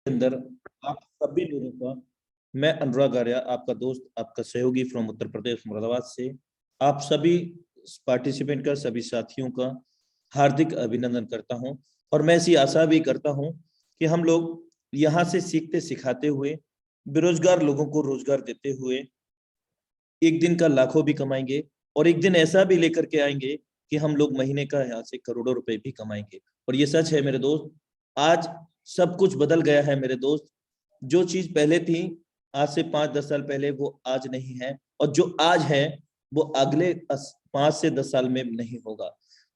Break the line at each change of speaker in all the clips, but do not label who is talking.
अंदर आप सभी लोगों का, मैं अनुराग आर्या, आपका दोस्त, आपका सहयोगी फ्रॉम उत्तर प्रदेश मुरादाबाद से, आप सभी पार्टिसिपेंट का, सभी साथियों का हार्दिक अभिनंदन करता हूं। और मैं ऐसी आशा भी करता हूं कि हम लोग यहाँ से सीखते सिखाते हुए, बेरोजगार लोगों को रोजगार देते हुए एक दिन का लाखों भी कमाएंगे, और एक दिन ऐसा भी लेकर के आएंगे कि हम लोग महीने का यहाँ से करोड़ों रुपए भी कमाएंगे। और ये सच है मेरे दोस्त, आज सब कुछ बदल गया है मेरे दोस्त। जो चीज पहले थी आज से 5-10 साल पहले, वो आज नहीं है, और जो आज है वो अगले 5 से 10 साल में नहीं होगा।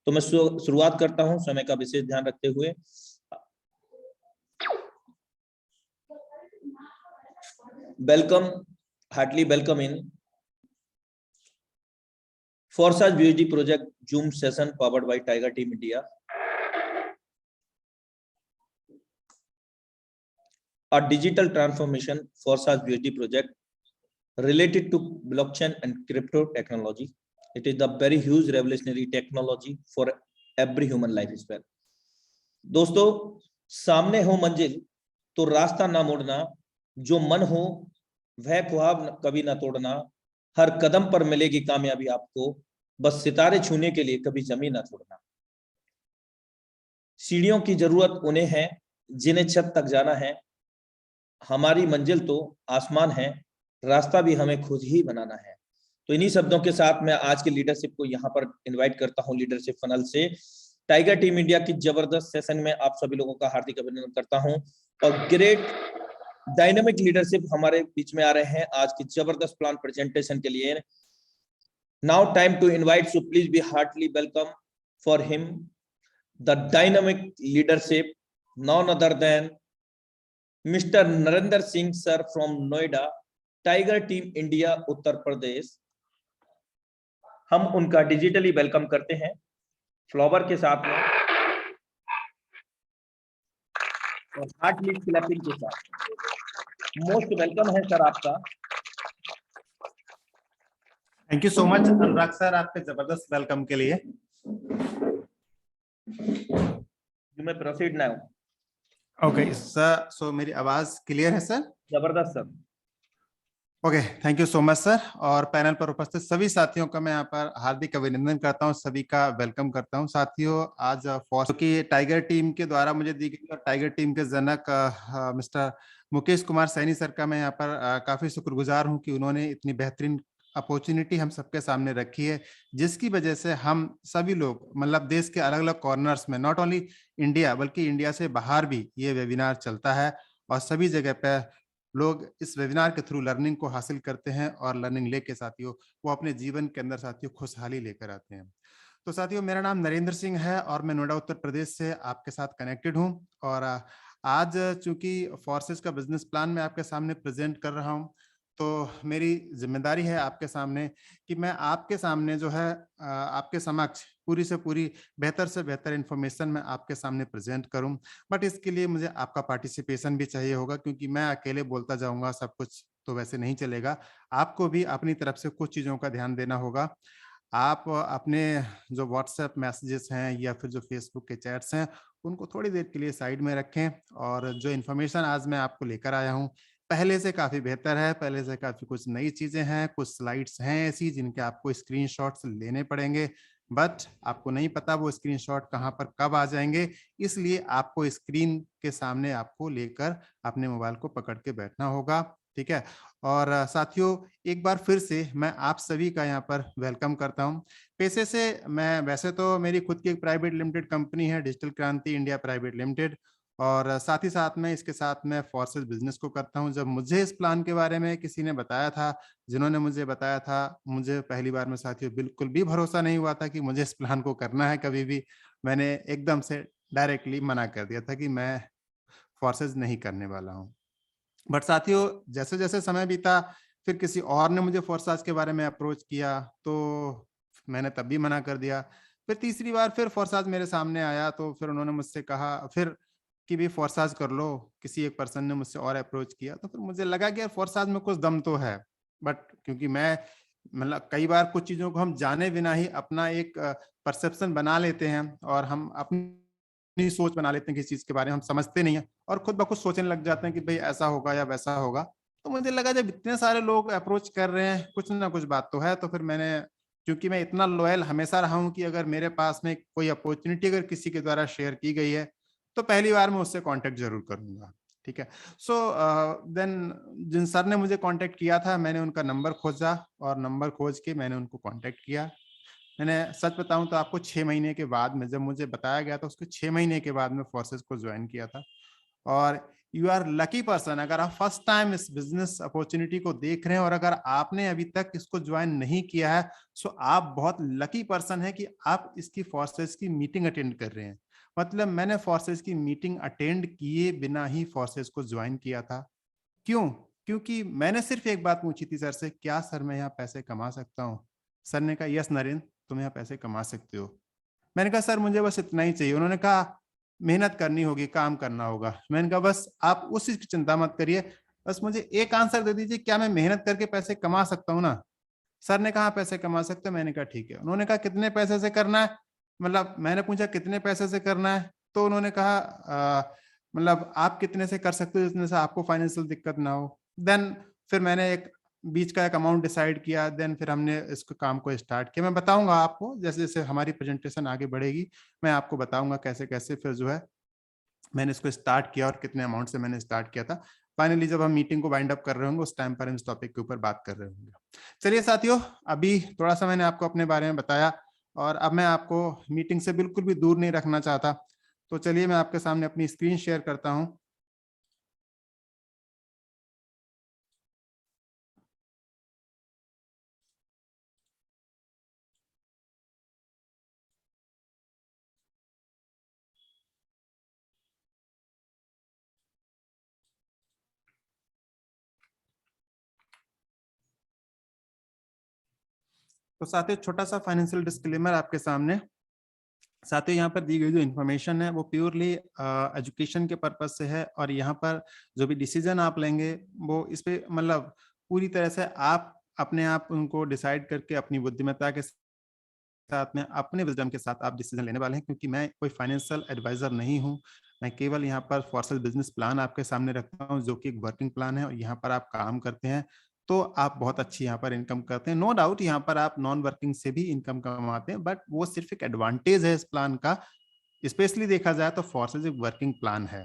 तो मैं शुरुआत करता हूं समय का विशेष ध्यान रखते हुए। Welcome, heartily welcome in Forsage BSD project Zoom session powered by Tiger Team India. A digital transformation Forsage BSD project related to blockchain and crypto technology. It is the very huge revolutionary technology for every human life span. दोस्तों, सामने हो मंजिल तो रास्ता ना मोड़ना, जो मन हो वह ख्वाब कभी ना तोड़ना, हर कदम पर मिलेगी कामयाबी आपको, बस सितारे छूने के लिए कभी जमीन ना छोड़ना। सीढ़ियों की जरूरत उन्हें है जिन्हें छत तक जाना है, हमारी मंजिल तो आसमान है, रास्ता भी हमें खुद ही बनाना है। तो इन्हीं शब्दों के साथ मैं आज के लीडरशिप को यहाँ पर इनवाइट करता हूँ, लीडरशिप फनल से टाइगर टीम इंडिया की जबरदस्त सेशन में आप सभी लोगों का हार्दिक अभिनंदन करता हूँ। और ग्रेट डायनामिक लीडरशिप हमारे बीच में आ रहे हैं आज की जबरदस्त प्लान प्रेजेंटेशन के लिए। Now time to invite, so please be heartily welcome for him the dynamic leadership, none other than mister Narendra Singh sir from Noida, tiger team India Uttar Pradesh. हम उनका डिजिटली वेलकम करते हैं फ्लावर के साथ में और हार्टली क्लैपिंग के साथ। मोस्ट वेलकम है सर आपका।
Thank you so much Anurag sir, आपके जबरदस्त वेलकम के लिए।
मैं प्रोसीड नाउ।
ओके सर, सो मेरी आवाज क्लियर है सर?
जबरदस्त sir.
Okay, thank you so much sir. और पैनल पर उपस्थित सभी साथियों का मैं यहाँ पर हार्दिक अभिनंदन करता हूँ, सभी का वेलकम करता हूँ। साथियों, आज की टाइगर टीम के द्वारा मुझे दी गई, टाइगर टीम के जनक मिस्टर मुकेश कुमार सैनी सर का मैं यहाँ पर काफी शुक्रगुजार हूँ कि उन्होंने इतनी बेहतरीन अपॉर्चुनिटी हम सबके सामने रखी है, जिसकी वजह से हम सभी लोग मतलब देश के अलग अलग कॉर्नर्स में, नॉट ओनली इंडिया बल्कि इंडिया से बाहर भी ये वेबिनार चलता है, और सभी जगह पे लोग इस वेबिनार के थ्रू लर्निंग को हासिल करते हैं, और लर्निंग लेके साथियों वो अपने जीवन के अंदर साथियों खुशहाली लेकर आते हैं। तो साथियों, मेरा नाम नरेंद्र सिंह है और मैं नोएडा उत्तर प्रदेश से आपके साथ कनेक्टेड हूँ। और आज चूंकि फोर्सेस का बिजनेस प्लान मैं आपके सामने प्रेजेंट कर रहा हूँ, तो मेरी जिम्मेदारी है आपके सामने कि मैं आपके सामने जो है आपके समक्ष पूरी से पूरी बेहतर से बेहतर इंफॉर्मेशन मैं आपके सामने प्रेजेंट करूं। बट इसके लिए मुझे आपका पार्टिसिपेशन भी चाहिए होगा, क्योंकि मैं अकेले बोलता जाऊंगा सब कुछ तो वैसे नहीं चलेगा। आपको भी अपनी तरफ से कुछ चीज़ों का ध्यान देना होगा। आप अपने जो व्हाट्सएप मैसेजेस हैं या फिर जो फेसबुक के चैट्स हैं, उनको थोड़ी देर के लिए साइड में रखें, और जो इन्फॉर्मेशन आज मैं आपको लेकर आया हूँ पहले से काफी बेहतर है, पहले से काफी कुछ नई चीजें हैं, कुछ स्लाइड्स हैं ऐसी जिनके आपको स्क्रीनशॉट्स लेने पड़ेंगे, बट आपको नहीं पता वो स्क्रीनशॉट कहाँ पर कब आ जाएंगे, इसलिए आपको स्क्रीन के सामने आपको लेकर अपने मोबाइल को पकड़ के बैठना होगा, ठीक है। और साथियों, एक बार फिर से मैं आप सभी का यहाँ पर वेलकम करता हूँ। पेशे से मैं, वैसे तो मेरी खुद की एक प्राइवेट लिमिटेड कंपनी है, डिजिटल क्रांति इंडिया प्राइवेट लिमिटेड, और साथ ही साथ में इसके साथ में फोर्सेस बिजनेस को करता हूं। जब मुझे इस प्लान के बारे में किसी ने बताया था, जिन्होंने मुझे बताया था, मुझे पहली बार में साथियों बिल्कुल भी भरोसा नहीं हुआ था कि मुझे इस प्लान को करना है। कभी भी मैंने एकदम से डायरेक्टली मना कर दिया था कि मैं फोर्सेस नहीं करने वाला हूँ। बट साथियों, जैसे जैसे समय बीता, फिर किसी और ने मुझे फोर्सेस के बारे में अप्रोच किया, तो मैंने तब भी मना कर दिया। फिर तीसरी बार फिर फोर्सेस मेरे सामने आया, तो फिर उन्होंने मुझसे कहा फिर कि भी फोर्सेस कर लो। किसी एक पर्सन ने मुझसे और अप्रोच किया, तो फिर मुझे लगा कि यार फोर्सेस में कुछ दम तो है। बट क्योंकि मैं मतलब कई बार कुछ चीजों को हम जाने बिना ही अपना एक परसेप्शन बना लेते हैं, और हम अपनी अपनी सोच बना लेते हैं किसी चीज के बारे में, हम समझते नहीं है और खुद ब खुद सोचने लग जाते हैं कि भाई ऐसा होगा या वैसा होगा। तो मुझे लगा जब इतने सारे लोग अप्रोच कर रहे हैं, कुछ ना कुछ बात तो है। तो फिर मैंने, क्योंकि मैं इतना लॉयल हमेशा रहा हूं कि अगर मेरे पास में कोई अपॉर्चुनिटी अगर किसी के द्वारा शेयर की गई है तो पहली बार मैं उससे कांटेक्ट जरूर करूंगा। ठीक है। सो देन जिन सर ने मुझे कांटेक्ट किया था, मैंने उनका नंबर खोजा और नंबर खोज के मैंने उनको कांटेक्ट किया। मैंने सच बताऊं तो आपको 6 महीने के बाद में, जब मुझे बताया गया था उसके 6 महीने के बाद में फोर्सेस को ज्वाइन किया था। और यू आर लकी पर्सन अगर आप फर्स्ट टाइम इस बिजनेस अपॉर्चुनिटी को देख रहे हैं और अगर आपने अभी तक इसको ज्वाइन नहीं किया है, सो आप बहुत लकी पर्सन है कि आप इसकी फोर्सेस की मीटिंग अटेंड कर रहे हैं। मतलब मैंने फोर्सेस की मीटिंग अटेंड किए बिना ही फोर्सेस को ज्वाइन किया था। क्यों? क्योंकि मैंने सिर्फ एक बात पूछी थी सर से, क्या सर मैं यहाँ पैसे कमा सकता हूँ? सर ने कहा यस नरेंद्र, तुम यहाँ पैसे कमा सकते हो। मैंने कहा सर मुझे बस इतना ही चाहिए। उन्होंने कहा मेहनत करनी होगी, काम करना होगा। मैंने कहा बस आप उस चीज की चिंता मत करिए, बस मुझे एक आंसर दे दीजिए, क्या मैं मेहनत करके पैसे कमा सकता हूँ ना? सर ने कहा पैसे कमा सकते हो। मैंने कहा ठीक है। उन्होंने कहा कितने पैसे से करना है? मतलब मैंने पूछा कितने पैसे से करना है? तो उन्होंने कहा मतलब आप कितने से कर सकते हो जितने से आपको फाइनेंशियल दिक्कत ना हो। देन फिर मैंने एक बीच का एक अमाउंट डिसाइड किया। देन फिर हमने इसको काम को स्टार्ट किया। मैं बताऊंगा आपको जैसे जैसे हमारी प्रेजेंटेशन आगे बढ़ेगी, मैं आपको बताऊंगा कैसे कैसे फिर जो है मैंने इसको स्टार्ट किया और कितने अमाउंट से मैंने स्टार्ट किया था। फाइनली जब हम मीटिंग को वाइंड अप कर रहे होंगे उस टाइम पर हम इस टॉपिक के ऊपर बात कर रहे होंगे। चलिए साथियों, अभी थोड़ा सा मैंने आपको अपने बारे में बताया और अब मैं आपको मीटिंग से बिल्कुल भी दूर नहीं रखना चाहता। तो चलिए मैं आपके सामने अपनी स्क्रीन शेयर करता हूं। तो साथियों छोटा सा फाइनेंशियल डिस्क्लेमर आपके सामने। साथियों यहाँ पर दी गई जो इन्फॉर्मेशन है वो प्योरली एजुकेशन के पर्पज से है और यहाँ पर जो भी डिसीजन आप लेंगे वो इस पे मतलब पूरी तरह से आप अपने आप उनको डिसाइड करके अपनी बुद्धिमत्ता के साथ में अपने विजडम के साथ आप डिसीजन लेने वाले हैं। क्योंकि मैं कोई फाइनेंशियल एडवाइजर नहीं हूं, मैं केवल यहाँ पर फॉर्सल बिजनेस प्लान आपके सामने रखता हूं जो कि एक वर्किंग प्लान है और यहाँ पर आप काम करते हैं तो आप बहुत अच्छी यहाँ पर इनकम करते हैं। नो डाउट यहाँ पर आप नॉन वर्किंग से भी इनकम कमाते हैं, बट वो सिर्फ एक एडवांटेज है इस प्लान का। स्पेशली देखा जाए तो फॉर्सेज एक वर्किंग प्लान है।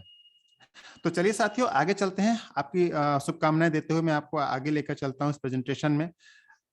तो चलिए साथियों आगे चलते हैं। आपकी शुभकामनाएं देते हुए मैं आपको आगे लेकर चलता हूँ इस प्रेजेंटेशन में।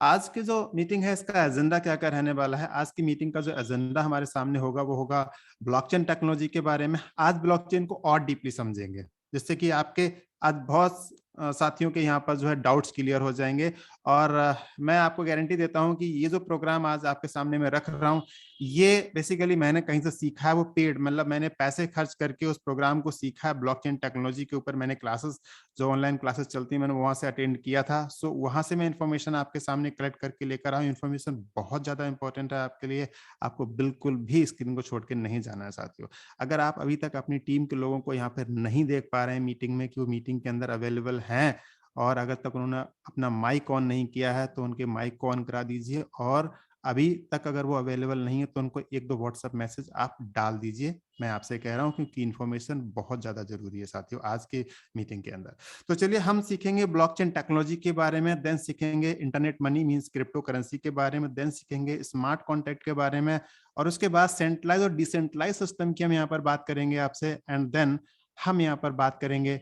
आज की जो मीटिंग है इसका एजेंडा क्या क्या रहने वाला है। आज की मीटिंग का जो एजेंडा हमारे सामने होगा वो होगा ब्लॉकचेन टेक्नोलॉजी के बारे में। आज ब्लॉकचेन को और डीपली समझेंगे जिससे कि आपके आज बहुत साथियों के यहाँ पर जो है डाउट्स क्लियर हो जाएंगे। और मैं आपको गारंटी देता हूँ कि ये जो प्रोग्राम आज आपके सामने मैं रख रहा हूँ ये बेसिकली मैंने कहीं से सीखा है, वो पेड मतलब मैंने पैसे खर्च करके उस प्रोग्राम को सीखा है। ब्लॉकचेन टेक्नोलॉजी के ऊपर मैंने क्लासेस जो ऑनलाइन क्लासेस चलती है मैंने वहां से अटेंड किया था। सो वहां से मैं इन्फॉर्मेशन आपके सामने कलेक्ट करके लेकर आया हूँ। इन्फॉर्मेशन बहुत ज्यादा इंपॉर्टेंट है आपके लिए, आपको बिल्कुल भी स्क्रीन को छोड़ के नहीं जाना है साथियों। अगर आप अभी तक अपनी टीम के लोगों को यहाँ पर नहीं देख पा रहे हैं मीटिंग में कि वो मीटिंग के अंदर अवेलेबल हैं और अगर तक उन्होंने अपना माइक ऑन नहीं किया है तो उनके माइक को ऑन करा दीजिए। और अभी तक अगर वो अवेलेबल नहीं है तो उनको एक दो व्हाट्सएप मैसेज आप डाल दीजिए। मैं आपसे कह रहा हूं क्योंकि इन्फॉर्मेशन बहुत ज्यादा जरूरी है साथियों आज के मीटिंग के अंदर। तो चलिए हम सीखेंगे ब्लॉकचेन टेक्नोलॉजी के बारे में, देन सीखेंगे internet money means crypto currency के बारे में, देन सीखेंगे स्मार्ट कॉन्ट्रैक्ट के बारे में और उसके बाद सेंट्रलाइज और डिसेंट्रलाइज सिस्टम की हम यहाँ पर बात करेंगे आपसे। एंड देन हम यहाँ पर बात करेंगे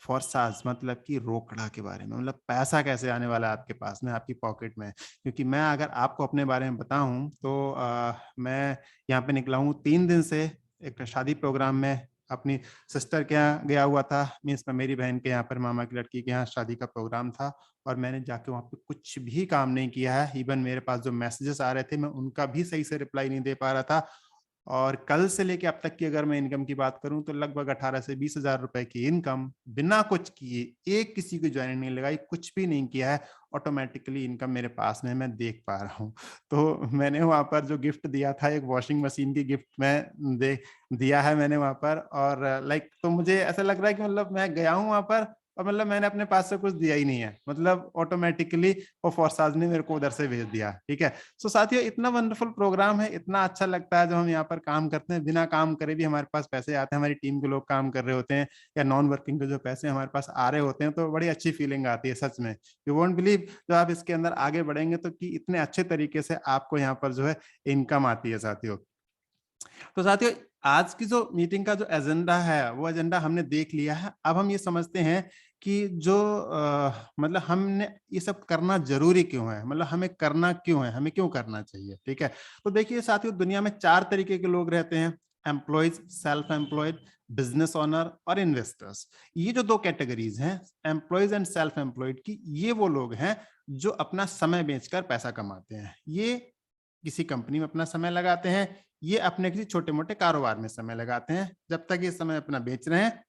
फॉर्साज मतलब कि रोकड़ा के बारे में, मतलब पैसा कैसे आने वाला है आपके पास में आपकी पॉकेट में। क्योंकि मैं अगर आपको अपने बारे में बताऊं तो मैं यहाँ पे निकला हूँ 3 दिन से एक शादी प्रोग्राम में अपनी सिस्टर के यहाँ गया हुआ था। मीन्स मैं मेरी बहन के यहाँ पर मामा की लड़की के यहाँ शादी का प्रोग्राम था और मैंने जाके वहाँ पे कुछ भी काम नहीं किया है। इवन मेरे पास जो मैसेजेस आ रहे थे मैं उनका भी सही से रिप्लाई नहीं दे पा रहा था। और कल से लेके अब तक की अगर मैं इनकम की बात करूं तो लगभग 18 से 20 हजार रुपए की इनकम बिना कुछ किए, एक किसी की ज्वाइनिंग नहीं लगाई, कुछ भी नहीं किया है, ऑटोमेटिकली इनकम मेरे पास में मैं देख पा रहा हूं। तो मैंने वहां पर जो गिफ्ट दिया था एक वॉशिंग मशीन की गिफ्ट मैं दिया है मैंने वहां पर। और लाइक तो मुझे ऐसा लग रहा है कि मतलब मैं गया हूं वहां पर और मतलब मैंने अपने पास से कुछ दिया ही नहीं है, मतलब ऑटोमेटिकली वो फॉरसाज ने मेरे को उधर से भेज दिया। ठीक है, सो साथियों इतना वंडरफुल प्रोग्राम है, इतना अच्छा लगता है जब हम यहाँ पर काम करते हैं, बिना काम करे भी हमारे पास पैसे आते हैं, हमारी टीम के लोग काम कर रहे होते हैं या नॉन वर्किंग के जो पैसे हमारे पास आ रहे होते हैं, तो बड़ी अच्छी फीलिंग आती है सच में। यू वोंट बिलीव, जब आप इसके अंदर आगे बढ़ेंगे तो कि इतने अच्छे तरीके से आपको यहाँ पर जो है इनकम आती है साथियों। तो साथियों आज की जो मीटिंग का जो एजेंडा है वो एजेंडा हमने देख लिया है। अब हम ये समझते हैं कि जो मतलब हमने ये सब करना जरूरी क्यों है, मतलब हमें करना क्यों है, हमें क्यों करना चाहिए। ठीक है, तो देखिए साथियों दुनिया में 4 तरीके के लोग रहते हैं, employees, self employed, business owner और इन्वेस्टर्स। ये जो 2 कैटेगरीज हैं एम्प्लॉयज एंड सेल्फ एम्प्लॉयड की, ये वो लोग हैं जो अपना समय बेचकर पैसा कमाते हैं। ये किसी कंपनी में अपना समय लगाते हैं, ये अपने किसी छोटे मोटे कारोबार में समय लगाते हैं। जब तक ये समय अपना बेच रहे हैं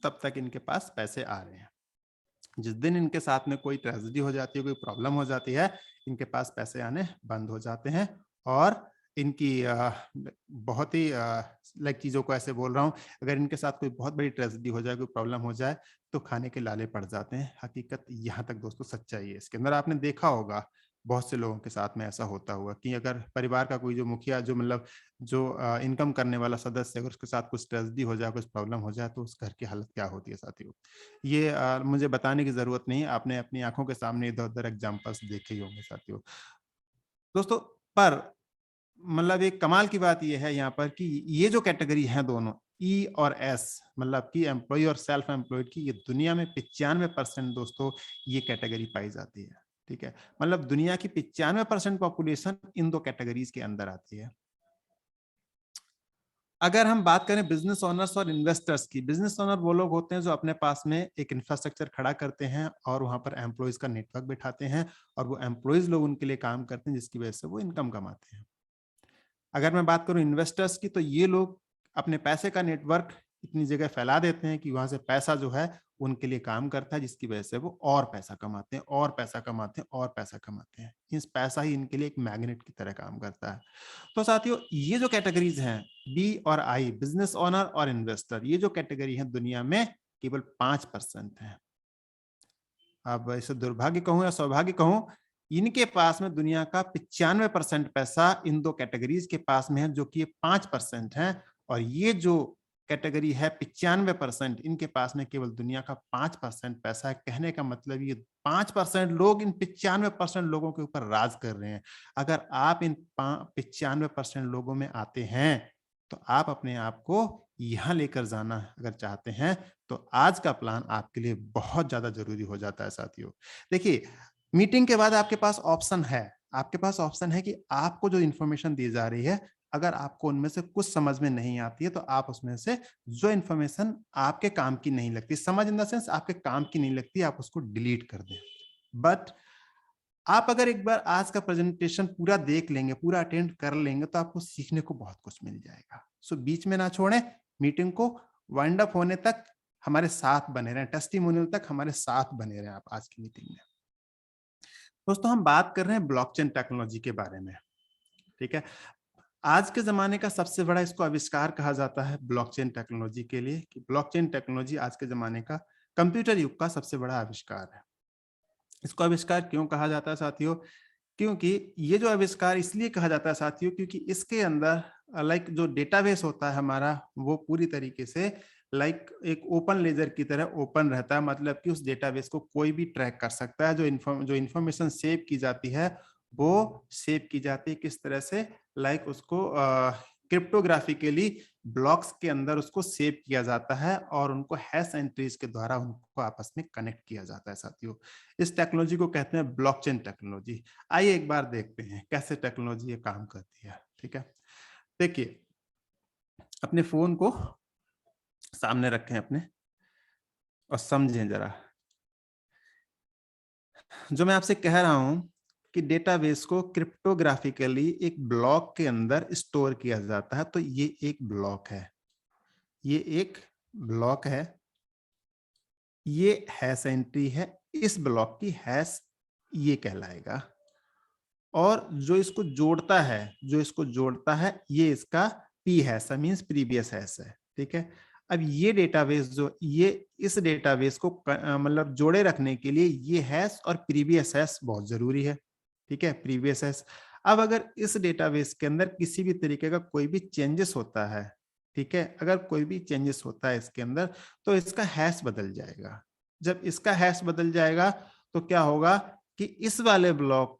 तब तक इनके पास पैसे आ रहे हैं। जिस दिन इनके साथ में कोई ट्रेजेडी हो जाती है, कोई प्रॉब्लम हो जाती है, इनके पास पैसे आने बंद हो जाते हैं और इनकी बहुत ही लाइक चीजों को ऐसे बोल रहा हूँ, अगर इनके साथ कोई बहुत बड़ी ट्रेजेडी हो जाए, कोई प्रॉब्लम हो जाए तो खाने के लाले पड़ जाते हैं। हकीकत यहाँ तक दोस्तों सच्चाई है इसके अंदर। आपने देखा होगा बहुत से लोगों के साथ में ऐसा होता हुआ कि अगर परिवार का कोई जो मुखिया, जो मतलब जो इनकम करने वाला सदस्य, अगर उसके साथ कुछ ट्रेजेडी हो जाए, कुछ प्रॉब्लम हो जाए, तो उस घर की हालत क्या होती है साथियों। ये मुझे बताने की जरूरत नहीं, आपने अपनी आंखों के सामने इधर उधर एग्जांपल्स देखे ही होंगे साथियों। दोस्तों पर मतलब एक कमाल की बात यह है यहाँ पर कि ये जो कैटेगरी है दोनों ई और एस, मतलब कि एम्प्लॉय और सेल्फ एम्प्लॉयड की, ये दुनिया में 95% दोस्तों ये कैटेगरी पाई जाती है। ठीक है, मतलब दुनिया की 95% पॉपुलेशन इन 2 कैटेगरीज के अंदर आती है। अगर हम बात करें बिजनेस ओनर्स और इन्वेस्टर्स की, बिजनेस ओनर वो लोग होते हैं जो अपने पास में एक इंफ्रास्ट्रक्चर खड़ा करते हैं और वहां पर एम्प्लॉयज का नेटवर्क बिठाते हैं और वो एम्प्लॉयज लोग उनके लिए काम करते हैं, जिसकी वजह से वो इनकम कमाते हैं। अगर मैं बात करूं इन्वेस्टर्स की, तो ये लोग अपने पैसे का नेटवर्क इतनी जगह फैला देते हैं कि वहां से पैसा जो है उनके लिए काम करता है, जिसकी वजह से वो और पैसा कमाते हैं और पैसा कमाते हैं और पैसा कमाते हैं। इस पैसा ही इनके लिए एक मैग्नेट की तरह काम करता है। तो साथियों ये जो कैटेगरीज हैं बी और आई, बिजनेस ओनर और इन्वेस्टर, ये जो कैटेगरी है दुनिया में केवल 5% है। अब इसे दुर्भाग्य कहूं या सौभाग्य कहूं, इनके पास में दुनिया का 95% पैसा इन 2 कैटेगरीज के पास में है, जो कि 5% है। और ये जो कैटेगरी है 95%, इनके पास में केवल दुनिया का 5% पैसा है। कहने का मतलब ये 5% लोग इन 95% लोगों के ऊपर राज कर रहे हैं। अगर आप इन 95% लोगों में आते हैं तो आप अपने आप को यहां लेकर जाना अगर चाहते हैं तो आज का प्लान आपके लिए बहुत ज्यादा जरूरी हो जाता है साथियों। देखिए मीटिंग के बाद आपके पास ऑप्शन है, आपके पास ऑप्शन है कि आपको जो इन्फॉर्मेशन दी जा रही है, अगर आपको उनमें से कुछ समझ में नहीं आती है तो आप उसमें से जो इन्फॉर्मेशन आपके काम की नहीं लगती, समझ इन द सेंस आपके काम की नहीं लगती, आप उसको डिलीट कर दें। बट आप अगर एक बार आज का प्रेजेंटेशन पूरा देख लेंगे, पूरा अटेंड कर लेंगे, तो आपको सीखने को बहुत कुछ मिल जाएगा। सो बीच में ना छोड़ें, मीटिंग को वाइंड अप होने तक हमारे साथ बने रहें, टेस्टिमोनियल तक हमारे साथ बने रहें आप आज की मीटिंग में। दोस्तों हम बात कर रहे हैं ब्लॉकचेन टेक्नोलॉजी के बारे में। ठीक है, आज के जमाने का सबसे बड़ा इसको आविष्कार कहा जाता है ब्लॉकचेन टेक्नोलॉजी के लिए, कि ब्लॉकचेन टेक्नोलॉजी आज के जमाने का कंप्यूटर युग का सबसे बड़ा आविष्कार है। इसको आविष्कार क्यों कहा जाता है साथियों? क्योंकि ये जो आविष्कार इसलिए कहा जाता है साथियों क्योंकि इसके अंदर लाइक जो डेटाबेस होता है हमारा, वो पूरी तरीके से लाइक एक ओपन लेजर की तरह ओपन रहता है। मतलब कि उस डेटाबेस को कोई भी ट्रैक कर सकता है। जो इन्फॉर्मेशन सेव की जाती है वो सेव की जाती है किस तरह से, लाइक उसको क्रिप्टोग्राफिकली ब्लॉक्स के अंदर उसको सेव किया जाता है और उनको हैश एंट्रीज के द्वारा उनको आपस में कनेक्ट किया जाता है साथियों। इस टेक्नोलॉजी को कहते हैं ब्लॉकचेन टेक्नोलॉजी। आइए एक बार देखते हैं कैसे टेक्नोलॉजी ये काम करती है। ठीक है, देखिए अपने फोन को सामने रखें अपने और समझें जरा। जो मैं आपसे कह रहा हूं कि डेटाबेस को क्रिप्टोग्राफिकली एक ब्लॉक के अंदर स्टोर किया जाता है, तो ये एक ब्लॉक है, ये एक ब्लॉक है, ये हैश एंट्री है, इस ब्लॉक की हैश ये कहलाएगा। और जो इसको जोड़ता है, जो इसको जोड़ता है, ये इसका P hash means previous hash है। ठीक है, अब ये डेटाबेस जो ये इस डेटाबेस को मतलब जोड़े रखने के लिए ये हैश और प्रीवियस हैश बहुत जरूरी है, ठीक है, प्रीवियस हैश। अब अगर इस डेटाबेस के अंदर किसी भी तरीके का कोई भी चेंजेस होता है, ठीक है, अगर कोई भी चेंजेस होता है इसके अंदर, तो इसका हैश बदल जाएगा। जब इसका हैश बदल जाएगा तो क्या होगा कि इस वाले ब्लॉक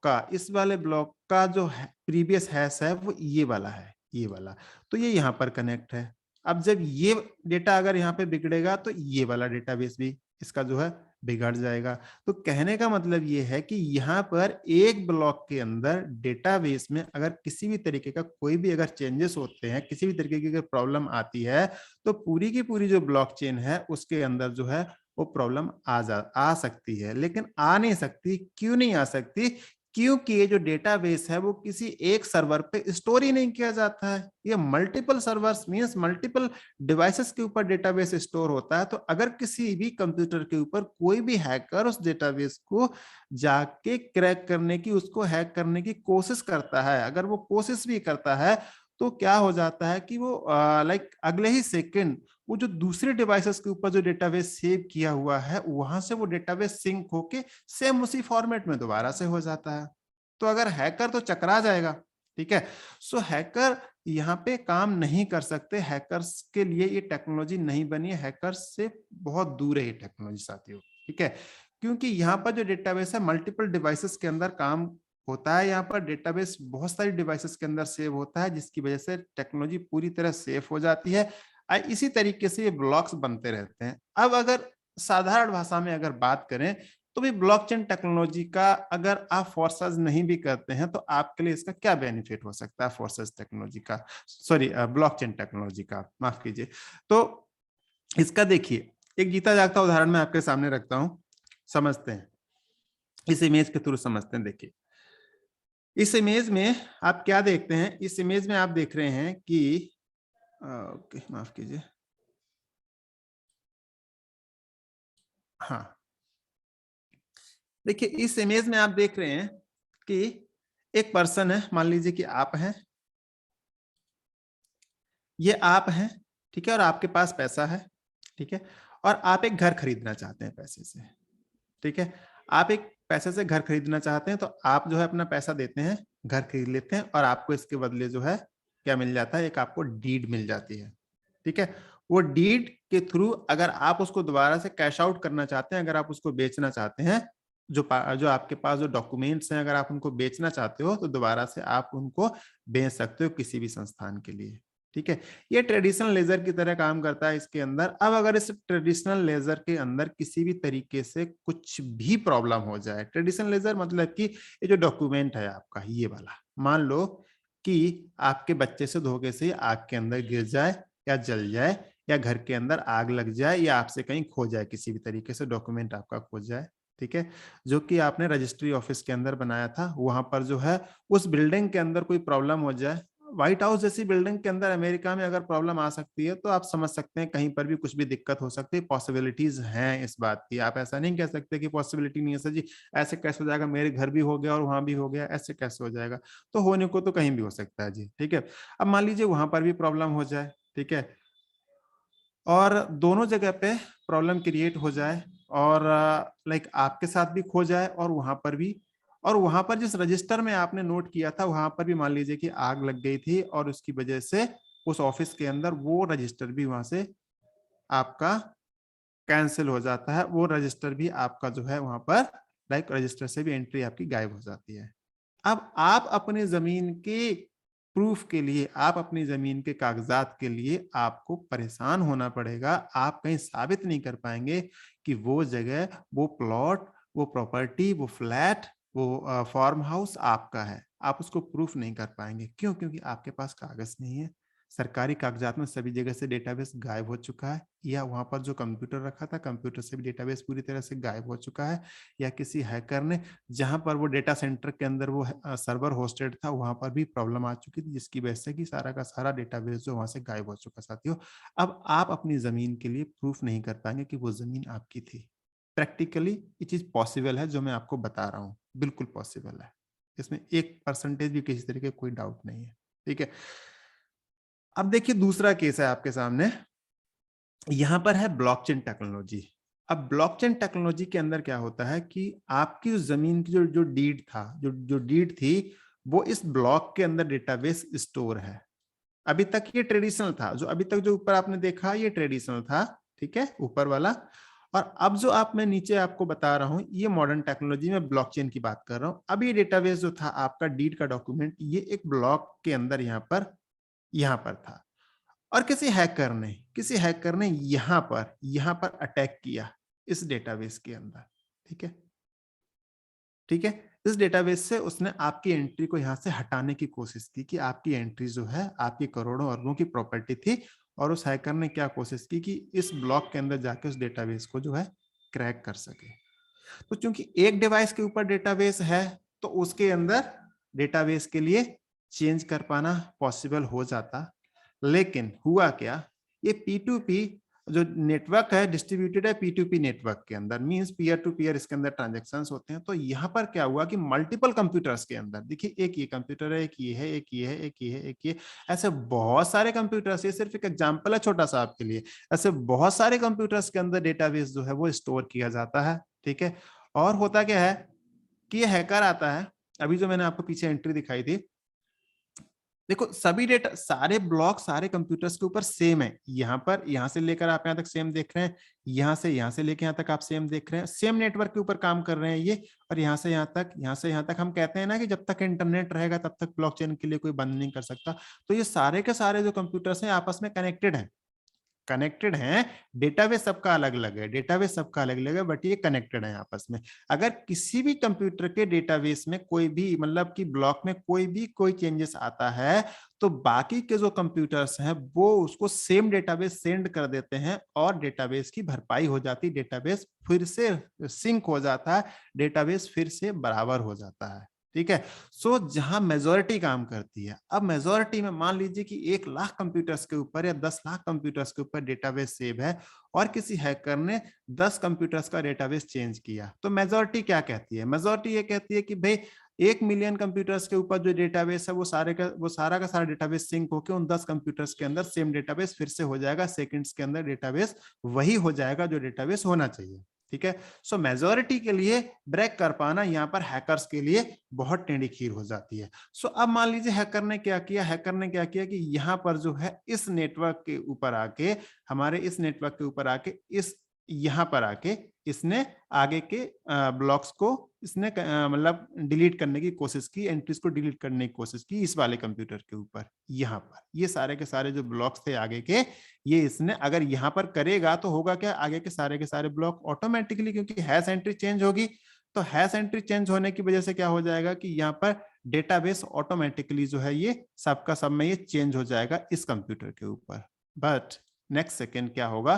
का जो प्रीवियस हैश है वो ये वाला है, ये वाला, तो ये यहाँ पर कनेक्ट है। अब जब ये डेटा अगर यहाँ पे बिगड़ेगा तो ये वाला डेटाबेस भी इसका जो है बिगड़ जाएगा। तो कहने का मतलब ये है कि यहाँ पर एक ब्लॉक के अंदर डेटाबेस में अगर किसी भी तरीके का कोई भी अगर चेंजेस होते हैं, किसी भी तरीके की अगर प्रॉब्लम आती है, तो पूरी की पूरी जो ब्लॉकचेन है उसके अंदर जो है वो प्रॉब्लम आ सकती है। लेकिन आ नहीं सकती, क्यों नहीं आ सकती? क्योंकि ये जो डेटाबेस है वो किसी एक सर्वर पे स्टोर ही नहीं किया जाता है, ये multiple servers means multiple devices के ऊपर डेटाबेस स्टोर होता है। तो अगर किसी भी कंप्यूटर के ऊपर कोई भी हैकर उस डेटाबेस को जाके क्रैक करने की, उसको हैक करने की कोशिश करता है, अगर वो कोशिश भी करता है तो क्या हो जाता है कि वो अगले ही सेकंड वो जो दूसरे डिवाइसेस के ऊपर जो डेटाबेस सेव किया हुआ है वहां से वो डेटाबेस सिंक होके सेम उसी फॉर्मेट में दोबारा से हो जाता है। तो अगर हैकर तो चकरा जाएगा, ठीक है। सो हैकर यहाँ पे काम नहीं कर सकते, हैकर्स के लिए ये टेक्नोलॉजी नहीं बनी है, हैकर्स से बहुत दूर है ये टेक्नोलॉजी साथियों, ठीक है। क्योंकि यहाँ पर जो डेटाबेस है मल्टीपल डिवाइसेस के अंदर काम होता है, यहाँ पर डेटाबेस बहुत सारी डिवाइसेस के अंदर सेव होता है, जिसकी वजह से टेक्नोलॉजी पूरी तरह सेफ हो जाती है। इसी तरीके से ये ब्लॉक्स बनते रहते हैं। अब अगर साधारण भाषा में अगर बात करें तो भी ब्लॉकचेन टेक्नोलॉजी का अगर आप फोर्सेस नहीं भी करते हैं तो आपके लिए इसका क्या बेनिफिट हो सकता है? फोर्सेस टेक्नोलॉजी का, सॉरी ब्लॉकचेन टेक्नोलॉजी का, माफ कीजिए। तो इसका देखिए एक जीता जागता उदाहरण मैं आपके सामने रखता हूं, समझते हैं, इस इमेज के थ्रू समझते हैं। देखिए इस इमेज में आप क्या देखते हैं? इस इमेज में आप देख रहे हैं कि ओके माफ कीजिए, हाँ देखिए इस इमेज में आप देख रहे हैं कि एक पर्सन है, मान लीजिए कि आप हैं, ये आप हैं, ठीक है, और आपके पास पैसा है, ठीक है, और आप एक घर खरीदना चाहते हैं पैसे से, ठीक है, आप एक पैसे से घर खरीदना चाहते हैं, तो आप जो है अपना पैसा देते हैं, घर खरीद लेते हैं, और आपको इसके बदले जो है क्या मिल जाता है? एक आपको डीड मिल जाती है, ठीक है। वो डीड के थ्रू अगर आप उसको दोबारा से कैश आउट करना चाहते हैं, अगर आप उसको बेचना चाहते हैं, जो आपके पास जो डॉक्यूमेंट्स हैं, अगर आप उनको बेचना चाहते हो तो दोबारा से आप उनको बेच सकते हो किसी भी संस्थान के लिए, ठीक है। ये ट्रेडिशनल लेजर की तरह काम करता है इसके अंदर। अब अगर इस ट्रेडिशनल लेजर के अंदर किसी भी तरीके से कुछ भी प्रॉब्लम हो जाए, ट्रेडिशनल लेजर मतलब कि ये जो डॉक्यूमेंट है आपका ये वाला, मान लो कि आपके बच्चे से धोखे से आग के अंदर गिर जाए या जल जाए या घर के अंदर आग लग जाए या आपसे कहीं खो जाए, किसी भी तरीके से डॉक्यूमेंट आपका खो जाए, ठीक है, जो कि आपने रजिस्ट्री ऑफिस के अंदर बनाया था, वहां पर जो है उस बिल्डिंग के अंदर कोई प्रॉब्लम हो जाए, व्हाइट हाउस जैसी बिल्डिंग के अंदर अमेरिका में अगर प्रॉब्लम आ सकती है तो आप समझ सकते हैं कहीं पर भी कुछ भी दिक्कत हो सकती है, पॉसिबिलिटीज हैं इस बात की। आप ऐसा नहीं कह सकते कि पॉसिबिलिटी नहीं है सर जी, ऐसे कैसे हो जाएगा, मेरे घर भी हो गया और वहां भी हो गया, ऐसे कैसे हो जाएगा? तो होने को तो कहीं भी हो सकता है जी, ठीक है। अब मान लीजिए वहां पर भी प्रॉब्लम हो जाए, ठीक है, और दोनों जगह पे प्रॉब्लम क्रिएट हो जाए और आपके साथ भी खो जाए और वहां पर भी, और वहां पर जिस रजिस्टर में आपने नोट किया था वहां पर भी मान लीजिए कि आग लग गई थी और उसकी वजह से उस ऑफिस के अंदर वो रजिस्टर भी वहां से आपका कैंसिल हो जाता है, वो रजिस्टर भी आपका जो है वहां पर रजिस्टर से भी एंट्री आपकी गायब हो जाती है। अब आप अपने जमीन के प्रूफ के लिए, आप अपनी जमीन के कागजात के लिए आपको परेशान होना पड़ेगा। आप कहीं साबित नहीं कर पाएंगे कि वो जगह, वो प्लॉट, वो प्रॉपर्टी, वो फ्लैट, वो फार्म हाउस आपका है। आप उसको प्रूफ नहीं कर पाएंगे। क्यों? क्योंकि आपके पास कागज नहीं है। सरकारी कागजात में सभी जगह से डेटाबेस गायब हो चुका है, या वहां पर जो कंप्यूटर रखा था कंप्यूटर से भी डेटाबेस पूरी तरह से गायब हो चुका है, या किसी हैकर ने जहां पर वो डेटा सेंटर के अंदर वो सर्वर होस्टेड था वहां पर भी प्रॉब्लम आ चुकी थी, जिसकी वजह से कि सारा का सारा डेटाबेस जो वहां से गायब हो चुका। साथियों, अब आप अपनी जमीन के लिए प्रूफ नहीं कर पाएंगे कि वो जमीन आपकी थी। प्रैक्टिकली ये चीज पॉसिबल है, जो मैं आपको बता रहा हूँ बिल्कुल पॉसिबल है, इसमें 1% भी किसी तरीके कोई डाउट नहीं है, ठीक है। अब देखिए दूसरा केस है आपके सामने। यहाँ पर है ब्लॉकचेन टेक्नोलॉजी। अब ब्लॉकचेन टेक्नोलॉजी के अंदर क्या होता है कि आपकी उस जमीन की जो डीड था, जो डीड थी, वो इस ब्लॉक के अंदर डेटाबेस स्टोर है। अभी तक ये ट्रेडिशनल था, जो अभी तक जो ऊपर आपने देखा ये ट्रेडिशनल था, ठीक है, ऊपर वाला। और अब जो आप मैं नीचे आपको बता रहा हूं ये मॉडर्न टेक्नोलॉजी में ब्लॉकचेन की बात कर रहा हूं। अब ये डेटाबेस जो था आपका डीड का डॉक्यूमेंट, ये एक ब्लॉक के अंदर यहाँ पर था, और किसी हैकर ने यहाँ पर अटैक किया इस डेटाबेस के अंदर, ठीक है, ठीक है। इस डेटाबेस से उसने आपकी एंट्री को यहाँ से हटाने की कोशिश की कि आपकी एंट्री जो है आपकी करोड़ों अरबों की प्रॉपर्टी थी, और उस हैकर ने क्या कोशिश की कि इस ब्लॉक के अंदर जाके उस डेटाबेस को जो है क्रैक कर सके। तो चूंकि एक डिवाइस के ऊपर डेटाबेस है, तो उसके अंदर डेटाबेस के लिए चेंज कर पाना पॉसिबल हो जाता। लेकिन हुआ क्या, ये P2P जो नेटवर्क है डिस्ट्रीब्यूटेड है P2P नेटवर्क के अंदर, मींस पीयर टू पीयर इसके अंदर ट्रांजैक्शंस होते हैं। तो यहाँ पर क्या हुआ कि मल्टीपल कंप्यूटर्स के अंदर, देखिए एक ये कंप्यूटर है, एक ये है, एक ये है, एक ये है, एक ये, ऐसे बहुत सारे कंप्यूटर्स, ये सिर्फ एक एग्जांपल है छोटा सा आपके लिए, ऐसे बहुत सारे कंप्यूटर्स के अंदर डेटाबेस जो है वो स्टोर किया जाता है, ठीक है। और होता क्या है कि ये हैकर आता है, अभी जो मैंने आपको पीछे एंट्री दिखाई थी, देखो सभी डेटा, सारे ब्लॉक सारे कंप्यूटर्स के ऊपर सेम है। यहाँ पर, यहाँ से लेकर आप यहाँ तक सेम देख रहे हैं, यहाँ से लेकर यहाँ तक आप सेम देख रहे हैं, सेम नेटवर्क के ऊपर काम कर रहे हैं ये। और यहाँ से यहाँ तक, यहाँ से यहाँ तक, हम कहते हैं ना कि जब तक इंटरनेट रहेगा तब तक ब्लॉकचेन के लिए कोई बंद नहीं कर सकता। तो ये सारे के सारे जो कंप्यूटर्स हैं आपस में कनेक्टेड हैं। डेटाबेस सबका अलग अलग है, बट ये कनेक्टेड है आपस में। अगर किसी भी कंप्यूटर के डेटाबेस में कोई भी, मतलब कि ब्लॉक में कोई चेंजेस आता है, तो बाकी के जो कंप्यूटर्स हैं वो उसको सेम डेटाबेस सेंड कर देते हैं, और डेटाबेस की भरपाई हो जाती, डेटाबेस फिर से सिंक हो जाता है, डेटाबेस फिर से बराबर हो जाता है, ठीक है। सो जहां मेजोरिटी काम करती है, अब मेजोरिटी में मान लीजिए कि 1 लाख कंप्यूटर्स के ऊपर या 10 लाख कंप्यूटर्स के ऊपर डेटाबेस सेव है, और किसी हैकर ने 10 कंप्यूटर्स का डेटाबेस चेंज किया, तो मेजोरिटी क्या कहती है? मेजोरिटी ये कहती है कि भाई 1 मिलियन कंप्यूटर्स के ऊपर जो डेटाबेस है वो सारा का सारा डेटाबेस सिंक होकर उन 10 कंप्यूटर्स के अंदर सेम डेटाबेस फिर से हो जाएगा, सेकंड्स के अंदर डेटाबेस वही हो जाएगा जो डेटाबेस होना चाहिए, ठीक है। सो मेजोरिटी के लिए ब्रेक कर पाना यहाँ पर हैकर्स के लिए बहुत टेढ़ी खीर हो जाती है। सो अब मान लीजिए हैकर ने क्या किया कि यहाँ पर जो है इस नेटवर्क के ऊपर आके, हमारे इस नेटवर्क के ऊपर आके, इस यहाँ पर आके इसने आगे के ब्लॉक्स को इसने मतलब डिलीट करने की कोशिश की, एंट्रीज को डिलीट करने की कोशिश की इस वाले कंप्यूटर के ऊपर। यहाँ पर ये सारे के सारे जो ब्लॉक्स थे आगे के, ये इसने अगर यहाँ पर करेगा तो होगा क्या, आगे के सारे ब्लॉक ऑटोमेटिकली, क्योंकि हैश एंट्री चेंज होगी, तो हैश एंट्री चेंज होने की वजह से क्या हो जाएगा कि यहाँ पर डेटाबेस ऑटोमेटिकली जो है ये सबका सब में ये चेंज हो जाएगा इस कंप्यूटर के ऊपर। बट नेक्स्ट सेकेंड क्या होगा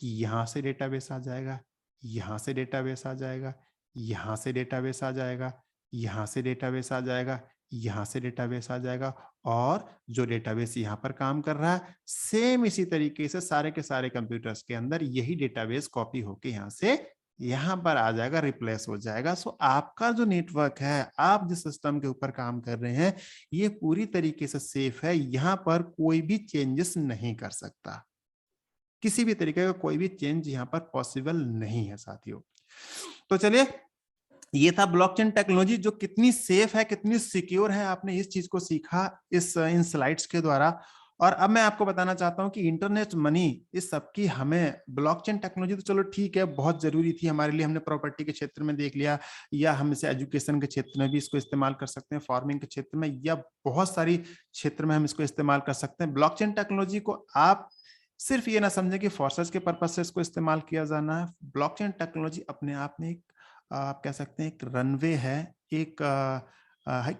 कि यहाँ से डेटाबेस आ जाएगा, यहाँ से डेटाबेस आ जाएगा, यहाँ से डेटाबेस आ जाएगा, यहाँ से डेटाबेस आ जाएगा, यहाँ से डेटाबेस आ जाएगा, और जो डेटाबेस यहाँ पर काम कर रहा है सेम इसी तरीके से सारे के सारे कंप्यूटर्स के अंदर यही डेटाबेस कॉपी होके यहाँ से यहाँ पर आ जाएगा, रिप्लेस हो जाएगा। सो आपका जो नेटवर्क है, आप जिस सिस्टम के ऊपर काम कर रहे हैं, ये पूरी तरीके से सेफ है, यहाँ पर कोई भी चेंजेस नहीं कर सकता, किसी भी तरीके का कोई भी चेंज यहाँ पर पॉसिबल नहीं है साथियों। तो चलिए, ये था ब्लॉकचेन टेक्नोलॉजी जो कितनी सेफ है, कितनी सिक्योर है, आपने इस चीज को सीखा इन स्लाइड्स के द्वारा। और अब मैं आपको बताना चाहता हूं कि इंटरनेट मनी, इस सब की हमें ब्लॉकचेन टेक्नोलॉजी तो चलो ठीक है बहुत जरूरी थी हमारे लिए, हमने प्रॉपर्टी के क्षेत्र में देख लिया, या हम इसे एजुकेशन के क्षेत्र में भी इसको इस्तेमाल कर सकते हैं, फार्मिंग के क्षेत्र में, या बहुत सारी क्षेत्र में हम इसको इस्तेमाल कर सकते हैं। ब्लॉकचेन टेक्नोलॉजी को आप सिर्फ ये ना समझें कि फॉर के पर्पज से इसको इस्तेमाल किया जाना है। ब्लॉकचेन टेक्नोलॉजी अपने आप में एक, आप कह सकते हैं एक रनवे है, एक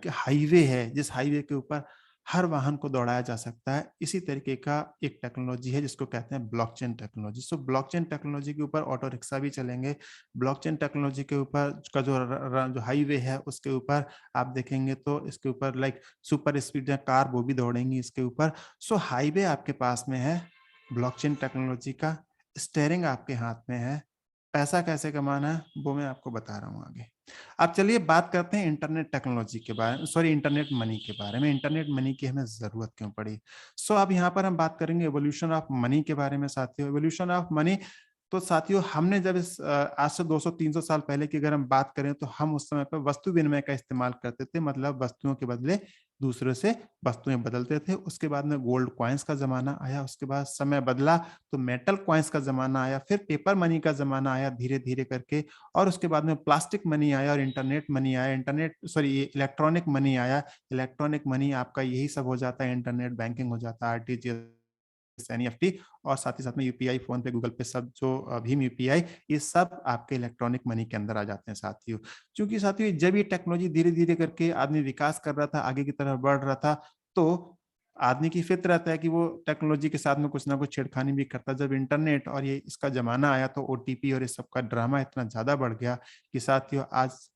हाईवे है, जिस हाईवे के ऊपर हर वाहन को दौड़ाया जा सकता है। इसी तरीके का एक टेक्नोलॉजी है जिसको कहते हैं ब्लॉकचेन टेक्नोलॉजी। सो ब्लॉकचेन टेक्नोलॉजी के ऊपर ऑटो रिक्शा भी चलेंगे, ब्लॉकचेन टेक्नोलॉजी के ऊपर का जो हाईवे है उसके ऊपर आप देखेंगे तो इसके ऊपर लाइक सुपर स्पीड कार वो भी दौड़ेंगी इसके ऊपर। सो हाईवे आपके पास में है ब्लॉकचेन टेक्नोलॉजी का, स्टीयरिंग आपके हाथ में है, पैसा कैसे कमाना है वो मैं आपको बता रहा हूँ आगे। अब चलिए बात करते हैं इंटरनेट टेक्नोलॉजी के बारे में, सॉरी इंटरनेट मनी के बारे में। इंटरनेट मनी की हमें जरूरत क्यों पड़ी? सो अब यहाँ पर हम बात करेंगे एवोल्यूशन ऑफ मनी के बारे में साथियों। एवोल्यूशन ऑफ मनी, तो साथियों हमने जब आज से 200-300 साल पहले की अगर हम बात करें तो हम उस समय पर वस्तु विनिमय का इस्तेमाल करते थे, मतलब वस्तुओं के बदले दूसरे से वस्तुएं बदलते थे। उसके बाद में गोल्ड कॉइन्स का जमाना आया, उसके बाद समय बदला तो मेटल कॉइन्स का जमाना आया, फिर पेपर मनी का जमाना आया धीरे धीरे करके, और उसके बाद में प्लास्टिक मनी आया और इंटरनेट मनी आया, इलेक्ट्रॉनिक मनी आया। इलेक्ट्रॉनिक मनी आपका यही सब हो जाता है, इंटरनेट बैंकिंग हो जाता है, आरटीजीएस, एनईएफटी, और साथ ही साथ में यूपीआई, फोन पे, गूगल पे, सब जो भीम यूपीआई, ये सब आपके इलेक्ट्रॉनिक मनी के अंदर आ जाते हैं साथियों। क्योंकि साथियों जब ये टेक्नोलॉजी धीरे धीरे करके आदमी विकास कर रहा था, आगे की तरफ बढ़ रहा था, तो आदमी की फितरत है कि वो टेक्नोलॉजी के साथ में कुछ ना कुछ छेड़खानी भी करता। जब इंटरनेट और ये इसका जमाना आया तो ओटीपी और इस सब का ड्रामा इतना ज्यादा बढ़ गया कि साथियों आज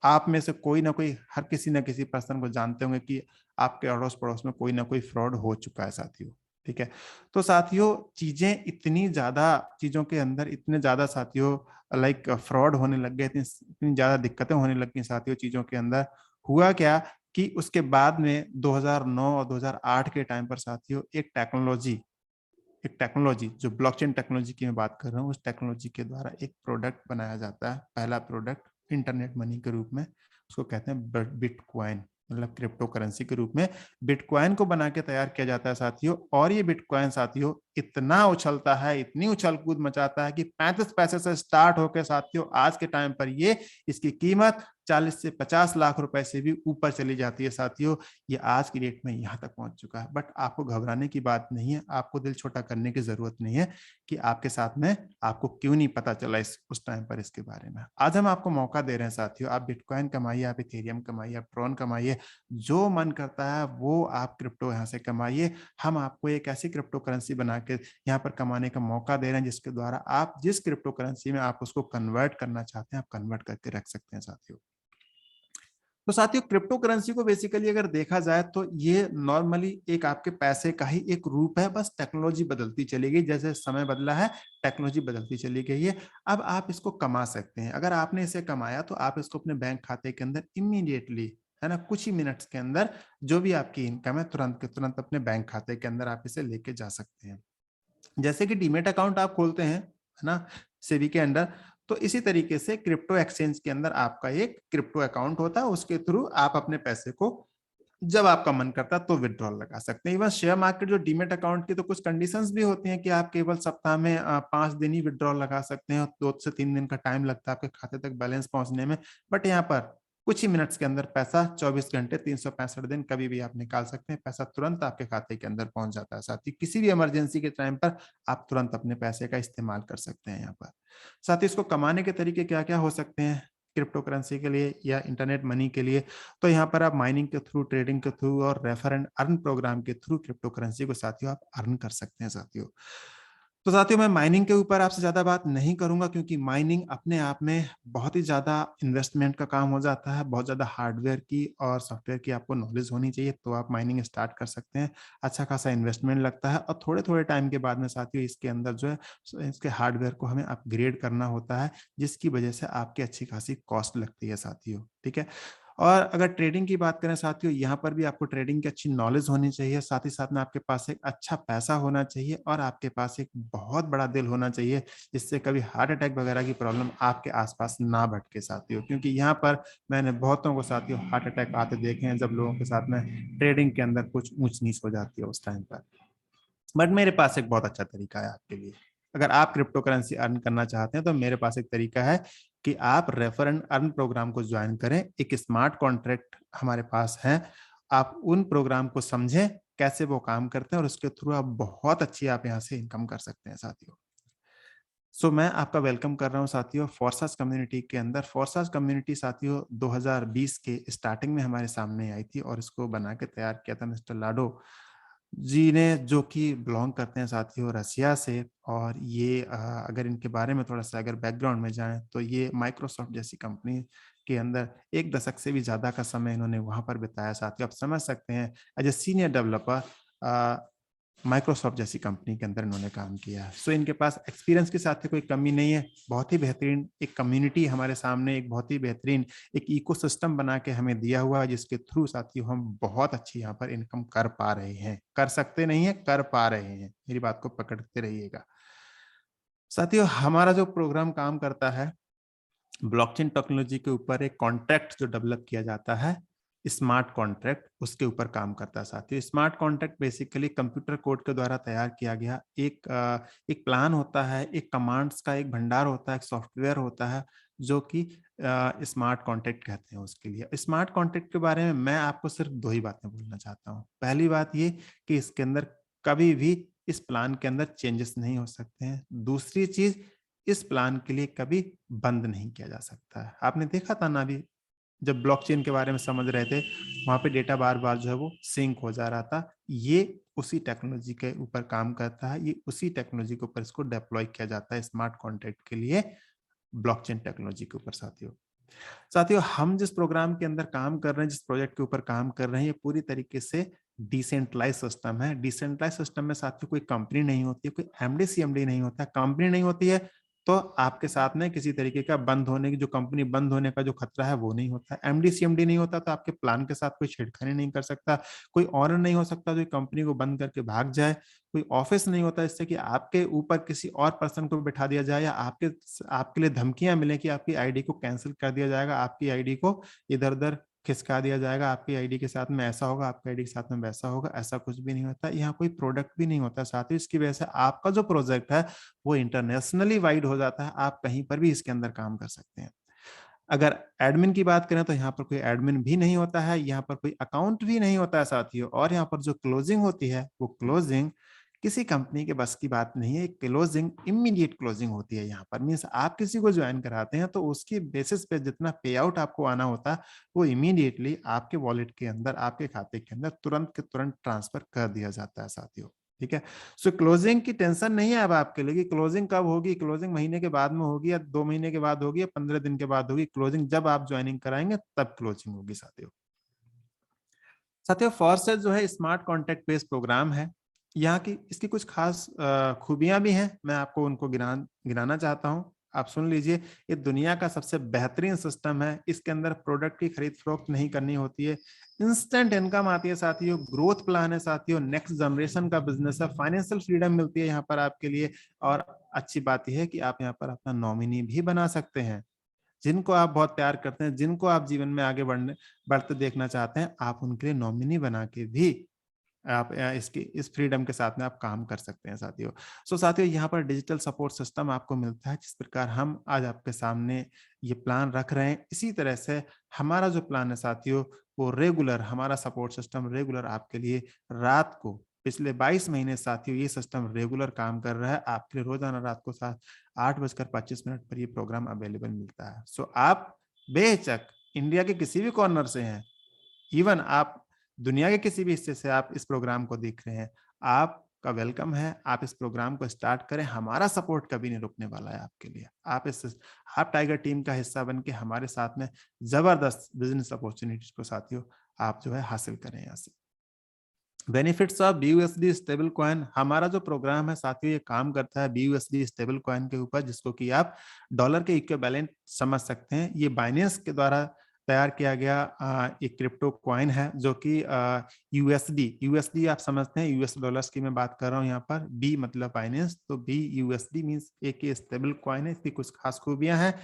आप में से कोई ना कोई, हर किसी ना किसी पर्सन को जानते होंगे कि आपके अड़ोस पड़ोस में कोई ना कोई फ्रॉड हो चुका है साथियों। ठीक है, तो साथियों चीजें इतनी ज्यादा, चीजों के अंदर इतने ज्यादा साथियों लाइक फ्रॉड होने लग गए, इतनी ज्यादा दिक्कतें होने लग गई साथियों चीजों के अंदर। हुआ क्या कि उसके बाद में 2009 और 2008 के टाइम पर साथियों एक टेक्नोलॉजी जो ब्लॉकचेन टेक्नोलॉजी की मैं बात कर रहा हूँ, उस टेक्नोलॉजी के द्वारा एक प्रोडक्ट बनाया जाता है, पहला प्रोडक्ट इंटरनेट मनी के रूप में, उसको कहते हैं बिटकॉइन, मतलब क्रिप्टो करेंसी के रूप में बिटकॉइन को बना के तैयार किया जाता है साथियों। और ये बिटकॉइन साथियों इतना उछलता है, इतनी उछल कूद मचाता है कि 35 पैसे से स्टार्ट होकर साथियों आज के टाइम पर ये, इसकी कीमत 40 से 50 लाख रुपए से भी ऊपर चली जाती है साथियों। ये आज की डेट में यहाँ तक पहुंच चुका है। बट आपको घबराने की बात नहीं है, आपको दिल छोटा करने की जरूरत नहीं है कि आपके साथ में आपको क्यों नहीं पता चला उस टाइम पर इसके बारे में। आज हम आपको मौका दे रहे हैं साथियों, आप बिटकॉइन कमाइए, आप इथेरियम कमाइए, आप ट्रॉन कमाइए, जो मन करता है वो आप क्रिप्टो यहाँ से कमाइए। हम आपको एक ऐसी क्रिप्टो करेंसी बना के यहाँ पर कमाने का मौका दे रहे हैं जिसके द्वारा आप जिस क्रिप्टो करेंसी में आप उसको कन्वर्ट करना चाहते हैं, आप कन्वर्ट करके रख सकते हैं साथियों। तो साथियों क्रिप्टो करेंसी को बेसिकली अगर देखा जाए तो ये नॉर्मली एक आपके पैसे का ही एक रूप है, बस टेक्नोलॉजी बदलती चली गई, जैसे समय बदला है टेक्नोलॉजी बदलती चली गई है। अब आप इसको कमा सकते हैं, अगर आपने इसे कमाया तो आप इसको अपने बैंक खाते के अंदर इमीडिएटली, है ना, कुछ ही मिनट्स के अंदर जो भी आपकी इनकम है तुरंत के तुरंत अपने बैंक खाते के अंदर आप इसे लेके जा सकते हैं। जैसे कि डीमेट अकाउंट आप खोलते हैं, है ना, सेबी के अंडर, तो इसी तरीके से क्रिप्टो एक्सचेंज के अंदर आपका एक क्रिप्टो अकाउंट होता है, उसके थ्रू आप अपने पैसे को जब आपका मन करता है तो विड्रॉल लगा सकते हैं। इवन शेयर मार्केट जो डीमेट अकाउंट की तो कुछ कंडीशंस भी होती हैं कि आप केवल सप्ताह में 5 दिन ही विड्रॉल लगा सकते हैं, 2 से 3 दिन का टाइम लगता है आपके खाते तक बैलेंस पहुंचने में। बट यहाँ पर कुछ ही मिनट्स के अंदर पैसा 24 घंटे 365 दिन कभी भी आप निकाल सकते हैं, पैसा तुरंत आपके खाते के अंदर पहुंच जाता है। साथ ही किसी भी इमरजेंसी के टाइम पर आप तुरंत अपने पैसे का इस्तेमाल कर सकते हैं यहाँ पर। साथ ही इसको कमाने के तरीके क्या क्या हो सकते हैं क्रिप्टो करेंसी के लिए या इंटरनेट मनी के लिए, तो यहाँ पर आप माइनिंग के थ्रू, ट्रेडिंग के थ्रू और रेफर एंड अर्न प्रोग्राम के थ्रू क्रिप्टो करेंसी को साथियों आप अर्न कर सकते हैं साथियों। तो साथियों मैं माइनिंग के ऊपर आपसे ज्यादा बात नहीं करूंगा क्योंकि माइनिंग अपने आप में बहुत ही ज्यादा इन्वेस्टमेंट का काम हो जाता है, बहुत ज्यादा हार्डवेयर की और सॉफ्टवेयर की आपको नॉलेज होनी चाहिए तो आप माइनिंग स्टार्ट कर सकते हैं। अच्छा खासा इन्वेस्टमेंट लगता है और थोड़े थोड़े टाइम के बाद में साथियों इसके अंदर जो है इसके हार्डवेयर को हमें अपग्रेड करना होता है, जिसकी वजह से आपकी अच्छी खासी कॉस्ट लगती है साथियों। ठीक है, और अगर ट्रेडिंग की बात करें साथियों, यहाँ पर भी आपको ट्रेडिंग की अच्छी नॉलेज होनी चाहिए, साथ ही साथ में आपके पास एक अच्छा पैसा होना चाहिए और आपके पास एक बहुत बड़ा दिल होना चाहिए, जिससे कभी हार्ट अटैक वगैरह की प्रॉब्लम आपके आसपास ना भटके साथियों। क्योंकि यहाँ पर मैंने बहुतों को साथियों हार्ट अटैक आते देखे हैं जब लोगों के साथ में ट्रेडिंग के अंदर कुछ ऊंच नीच हो जाती है उस टाइम पर। बट मेरे पास एक बहुत अच्छा तरीका है आपके लिए, अगर आप क्रिप्टो करेंसी अर्न करना चाहते हैं तो मेरे पास एक तरीका है कि आप रेफर एंड अर्न प्रोग्राम को ज्वाइन करें। एक स्मार्ट कॉन्ट्रैक्ट हमारे पास है, आप उन प्रोग्राम को समझें कैसे वो काम करते हैं और उसके थ्रू आप बहुत अच्छी आप यहाँ से इनकम कर सकते हैं साथियों। सो मैं आपका वेलकम कर रहा हूँ साथियों फोर्सास कम्युनिटी के अंदर। फोर्सास कम्युनिटी साथियों 2020 के स्टार्टिंग में हमारे सामने आई थी और इसको बना के तैयार किया था मिस्टर लाडो जी ने, जो कि बिलोंग करते हैं साथियों रसिया से। और ये अगर इनके बारे में थोड़ा सा अगर बैकग्राउंड में जाएं तो ये माइक्रोसॉफ्ट जैसी कंपनी के अंदर 1 दशक से भी ज्यादा का समय इन्होंने वहां पर बिताया साथियों। आप समझ सकते हैं as a senior developer Microsoft जैसी कंपनी के अंदर इन्होंने काम किया है। सो इनके पास एक्सपीरियंस के साथ कोई कमी नहीं है। बहुत ही बेहतरीन एक कम्युनिटी हमारे सामने, एक बहुत ही बेहतरीन एक इकोसिस्टम बना के हमें दिया हुआ है, जिसके थ्रू साथियों हम बहुत अच्छी यहाँ पर इनकम कर पा रहे हैं। कर सकते नहीं है, कर पा रहे हैं। मेरी बात को पकड़ते रहिएगा साथियों। हमारा जो प्रोग्राम काम करता है, ब्लॉकचेन टेक्नोलॉजी के ऊपर एक कॉन्ट्रैक्ट जो डेवलप किया जाता है, स्मार्ट कॉन्ट्रैक्ट, उसके ऊपर काम करता है साथियों। Smart contract basically computer code के द्वारा तैयार किया गया एक प्लान होता है, एक कमांड्स का एक भंडार होता है, एक सॉफ्टवेयर होता है, जो कि स्मार्ट कॉन्ट्रैक्ट कहते हैं। उसके लिए स्मार्ट कॉन्ट्रैक्ट के बारे में मैं आपको सिर्फ 2 ही बातें बोलना चाहता हूँ। पहली बात ये कि इसके अंदर कभी भी इस प्लान के अंदर चेंजेस नहीं हो सकते हैं। दूसरी चीज, इस प्लान के लिए कभी बंद नहीं किया जा सकता है। आपने देखा था ना अभी जब ब्लॉकचेन के बारे में समझ रहे थे, वहां पे डेटा बार बार जो है वो सिंक हो जा रहा था। ये उसी टेक्नोलॉजी के ऊपर काम करता है, ये उसी टेक्नोलॉजी के ऊपर इसको डिप्लॉय किया जाता है स्मार्ट कॉन्ट्रैक्ट के लिए, ब्लॉकचेन टेक्नोलॉजी के ऊपर साथियों। साथियों, हम जिस प्रोग्राम के अंदर काम कर रहे हैं, जिस प्रोजेक्ट के ऊपर काम कर रहे हैं, ये पूरी तरीके से डिसेंट्रलाइज सिस्टम है। डिसेंट्रलाइज सिस्टम में साथियों कोई कंपनी नहीं होती है, कोई एमडी सीएमडी नहीं होता। कंपनी नहीं होती है तो आपके साथ में किसी तरीके का बंद होने की, जो कंपनी बंद होने का जो खतरा है वो नहीं होता। एमडी सीएमडी नहीं होता तो आपके प्लान के साथ कोई छेड़खानी नहीं कर सकता। कोई ऑनर नहीं हो सकता जो कंपनी को बंद करके भाग जाए। कोई ऑफिस नहीं होता इससे कि आपके ऊपर किसी और पर्सन को बैठा दिया जाए, या आपके लिए धमकियां मिले कि आपकी आईडी को कैंसिल कर दिया जाएगा, आपकी आईडी को इधर उधर खिसका दिया जाएगा, आपकी आईडी के साथ में ऐसा होगा, आपकी आईडी के साथ में वैसा होगा। ऐसा कुछ भी नहीं होता। यहाँ कोई प्रोडक्ट भी नहीं होता साथ ही। इसकी वजह से आपका जो प्रोजेक्ट है वो इंटरनेशनली वाइड हो जाता है। आप कहीं पर भी इसके अंदर काम कर सकते हैं। अगर एडमिन की बात करें तो यहाँ पर कोई एडमिन भी नहीं होता है, यहाँ पर कोई अकाउंट भी नहीं होता है साथियों। और यहाँ पर जो क्लोजिंग होती है वो क्लोजिंग किसी कंपनी के बस की बात नहीं है। क्लोजिंग इमीडिएट क्लोजिंग होती है। यहाँ पर मीन्स आप किसी को ज्वाइन कराते हैं तो उसकी बेसिस पे जितना पे आउट आपको आना होता है वो इमीडिएटली आपके वॉलेट के अंदर, आपके खाते के अंदर तुरंत के तुरंत ट्रांसफर कर दिया जाता है साथियों। ठीक है। सो क्लोजिंग की टेंशन नहीं है अब आपके लिए कि क्लोजिंग कब होगी। क्लोजिंग महीने के बाद में होगी, या 2 महीने के बाद होगी, या 15 दिन के बाद होगी। क्लोजिंग जब आप ज्वाइनिंग कराएंगे तब क्लोजिंग होगी साथियों। साथियों, फॉरसेट जो है स्मार्ट कॉन्ट्रैक्ट बेस्ड प्रोग्राम है। यहाँ की इसकी कुछ खास खूबियां भी हैं, मैं आपको उनको गिनाना चाहता हूँ। आप सुन लीजिए। ये दुनिया का सबसे बेहतरीन सिस्टम है। इसके अंदर प्रोडक्ट की खरीद फरोख्त नहीं करनी होती है। इंस्टेंट इनकम आती है साथियों। ग्रोथ प्लान है साथियों। नेक्स्ट जनरेशन का बिजनेस है। फाइनेंशियल फ्रीडम मिलती है यहाँ पर आपके लिए। और अच्छी बात यह है कि आप यहाँ पर अपना नॉमिनी भी बना सकते हैं। जिनको आप बहुत प्यार करते हैं, जिनको आप जीवन में आगे बढ़ते देखना चाहते हैं, आप उनके लिए नॉमिनी बना के भी आप इस फ्रीडम के साथ में आप काम कर सकते हैं साथियों। सो साथियों, यहाँ पर डिजिटल सपोर्ट सिस्टम आपको मिलता है। जिस प्रकार हम आज आपके सामने ये प्लान रख रहे हैं, इसी तरह से हमारा जो प्लान है साथियों, वो रेगुलर, हमारा सपोर्ट सिस्टम रेगुलर आपके लिए रात को पिछले 22 महीने साथियों ये सिस्टम रेगुलर काम कर रहा है। आपके लिए रोजाना रात को 8:25 पर ये प्रोग्राम अवेलेबल मिलता है। सो आप बेहिचक इंडिया के किसी भी कॉर्नर से हैं, इवन आप दुनिया के किसी भी हिस्से से आप इस प्रोग्राम को देख रहे हैं, आपका वेलकम है। आप इस प्रोग्राम को स्टार्ट करें। हमारा सपोर्ट कभी नहीं रुकने वाला है आपके लिए। आप टाइगर टीम का हिस्सा बन के हमारे साथ में जबरदस्त बिजनेस अपॉर्चुनिटीज को साथियों आप जो है हासिल करें। यहाँ से benefits of BUSD stable coin, हमारा जो प्रोग्राम है साथियों ये काम करता है BUSD स्टेबल कॉइन के ऊपर, जिसको कि आप डॉलर के इक्विवेलेंट समझ सकते हैं। ये बाइनेंस के द्वारा तैयार किया गया एक क्रिप्टो कॉइन है, जो कि यूएसडी आप समझते हैं, यूएस डॉलर्स की मैं बात कर रहा हूँ यहाँ पर। बी मतलब बाइनेंस, तो BUSD मीन्स एक स्टेबल कॉइन है। इसकी कुछ खास खूबियां हैं।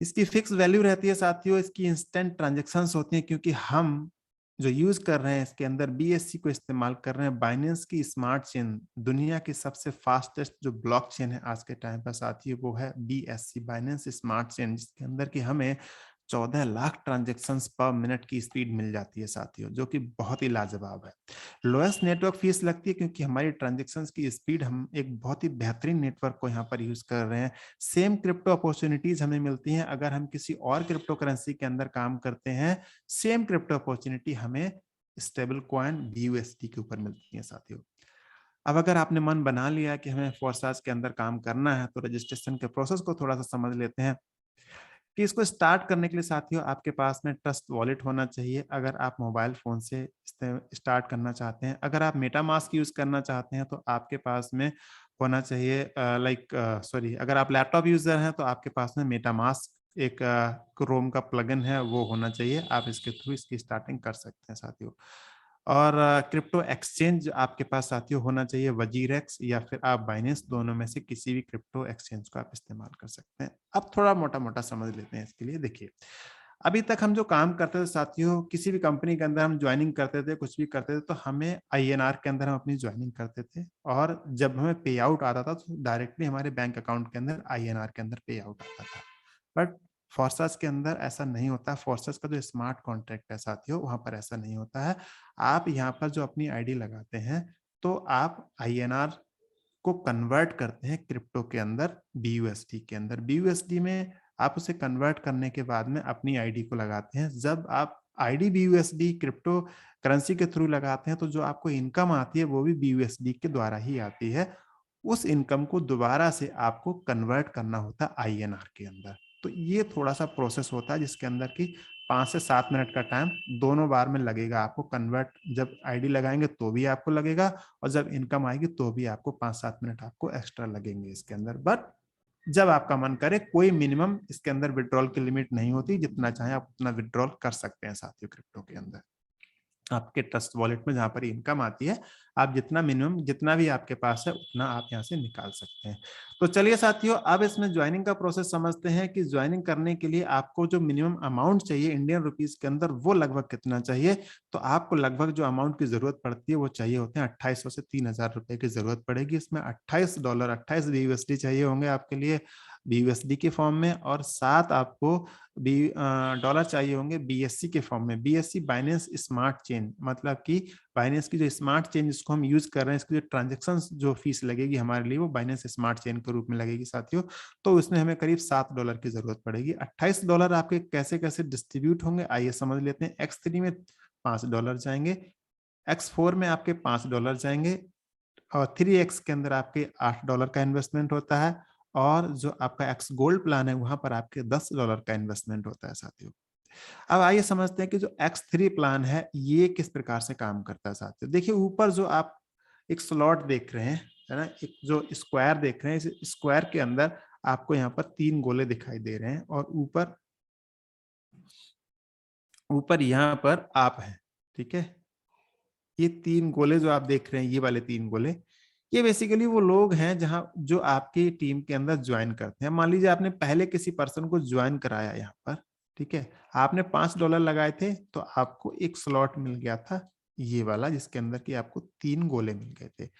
इसकी फिक्स वैल्यू रहती है साथियों। इसकी इंस्टेंट ट्रांजेक्शन्स होती हैं, क्योंकि हम जो यूज कर रहे हैं इसके अंदर BSC को इस्तेमाल कर रहे हैं। बाइनेंस की स्मार्ट चेन, दुनिया की सबसे फास्टेस्ट जो ब्लॉकचेन है आज के टाइम पर साथियों, वो है BSC, बाइनेंस स्मार्ट चेन, जिसके अंदर की हमें 14 लाख ट्रांजेक्शन्स पर मिनट की स्पीड मिल जाती है साथियों, जो कि बहुत ही लाजवाब है। लोएस्ट नेटवर्क फीस लगती है, क्योंकि हमारी ट्रांजेक्शन्स की स्पीड, हम एक बहुत ही बेहतरीन नेटवर्क को यहाँ पर यूज कर रहे हैं। सेम क्रिप्टो अपॉर्चुनिटीज हमें मिलती हैं अगर हम किसी और क्रिप्टो करेंसी के अंदर काम करते हैं। सेम क्रिप्टो अपॉर्चुनिटी हमें स्टेबल कॉइन BUSD के ऊपर मिलती है साथियों। अब अगर आपने मन बना लिया कि हमें फोर्साज के अंदर काम करना है, तो रजिस्ट्रेशन के प्रोसेस को थोड़ा सा समझ लेते हैं। कि इसको स्टार्ट करने के लिए साथियों आपके पास में ट्रस्ट वॉलेट होना चाहिए अगर आप मोबाइल फोन से स्टार्ट करना चाहते हैं। अगर आप मेटामास्क यूज करना चाहते हैं तो आपके पास में होना चाहिए अगर आप लैपटॉप यूजर हैं तो आपके पास में मेटामास्क एक क्रोम का प्लगइन है वो होना चाहिए, आप इसके थ्रू इसकी स्टार्टिंग कर सकते हैं साथियों। और क्रिप्टो एक्सचेंज आपके पास साथियों होना चाहिए, वजीरेक्स या फिर आप बाइनेंस, दोनों में से किसी भी क्रिप्टो एक्सचेंज को आप इस्तेमाल कर सकते हैं। अब थोड़ा मोटा मोटा समझ लेते हैं इसके लिए। देखिए, अभी तक हम जो काम करते थे साथियों, किसी भी कंपनी के अंदर हम ज्वाइनिंग करते थे, कुछ भी करते थे तो हमें आईएनआर के अंदर हम अपनी ज्वाइनिंग करते थे, और जब हमें पे आउट आता था तो डायरेक्टली हमारे बैंक अकाउंट के अंदर आईएनआर के अंदर पे आउट आता था। बट फोर्सेस के अंदर ऐसा नहीं होता। फोर्सेस का जो स्मार्ट कॉन्ट्रैक्ट है साथियों, वहां पर ऐसा नहीं होता है। आप यहाँ पर जो अपनी आईडी लगाते हैं तो आप आईएनआर को कन्वर्ट करते हैं क्रिप्टो के अंदर, बीयूएसडी के अंदर। बीयूएसडी में आप उसे कन्वर्ट करने के बाद में अपनी आईडी को लगाते हैं। जब आप आईडी बीयूएसडी क्रिप्टो करेंसी के थ्रू लगाते हैं तो जो आपको इनकम आती है वो भी बीयूएसडी के द्वारा ही आती है। उस इनकम को दोबारा से आपको कन्वर्ट करना होता है आईएनआर के अंदर। तो ये थोड़ा सा प्रोसेस होता है जिसके अंदर की 5 से 7 मिनट का टाइम दोनों बार में लगेगा आपको कन्वर्ट। जब आईडी लगाएंगे तो भी आपको लगेगा, और जब इनकम आएगी तो भी आपको 5-7 मिनट आपको एक्स्ट्रा लगेंगे इसके अंदर। बट जब आपका मन करे, कोई मिनिमम इसके अंदर विड्रॉल की लिमिट नहीं होती, जितना चाहे आप उतना विड्रॉल कर सकते हैं साथियों क्रिप्टो के अंदर। आपके ट्रस्ट वॉलेट में जहां पर इनकम आती है, आप जितना मिनिमम जितना भी आपके पास है उतना आप यहाँ से निकाल सकते हैं। तो चलिए साथियों, अब इसमें ज्वाइनिंग का प्रोसेस समझते हैं कि ज्वाइनिंग करने के लिए आपको जो मिनिमम अमाउंट चाहिए इंडियन रुपीस के अंदर वो लगभग कितना चाहिए। तो आपको लगभग जो अमाउंट की जरूरत पड़ती है वो चाहिए होते हैं 2800 से 3000 रुपए की जरूरत पड़ेगी। इसमें $28 28 बीयूएसडी चाहिए होंगे आपके लिए बीयूएसडी के फॉर्म में, और 7 आपको डॉलर चाहिए होंगे बीएससी के फॉर्म में। बीएससी बाइनेंस स्मार्ट चेन, मतलब कि बाइनेंस की जो स्मार्ट चेन जिसको हम यूज कर रहे हैं, इसकी जो ट्रांजेक्शन जो फीस लगेगी हमारे लिए वो बाइनेंस स्मार्ट चेन के रूप में लगेगी साथियों। तो उसमें हमें करीब $7 की जरूरत पड़ेगी। $28 आपके कैसे कैसे डिस्ट्रीब्यूट होंगे आइए समझ लेते हैं। X3 में $5 जाएंगे, X4 में आपके $5 जाएंगे, और 3X के अंदर आपके $8 का इन्वेस्टमेंट होता है, और जो आपका एक्स गोल्ड प्लान है वहां पर आपके $10 का इन्वेस्टमेंट होता है साथियों। अब आइए समझते हैं कि जो X3 प्लान है ये किस प्रकार से काम करता है साथियों। देखिए, ऊपर जो आप एक स्लॉट देख रहे हैं, है ना, एक जो स्क्वायर देख रहे हैं, इस स्क्वायर के अंदर आपको यहाँ पर 3 गोले दिखाई दे रहे हैं, और ऊपर ऊपर यहाँ पर आप है। ठीक है, ये 3 गोले जो आप देख रहे हैं, ये वाले 3 गोले, ये बेसिकली वो लोग हैं जहां जो आपकी टीम के अंदर ज्वाइन करते हैं। मान लीजिए आपने पहले किसी पर्सन को ज्वाइन कराया यहाँ पर, ठीक है, आपने $5 लगाए थे तो आपको एक स्लॉट मिल गया था ये वाला, जिसके अंदर की आपको 3 गोले मिल गए थे।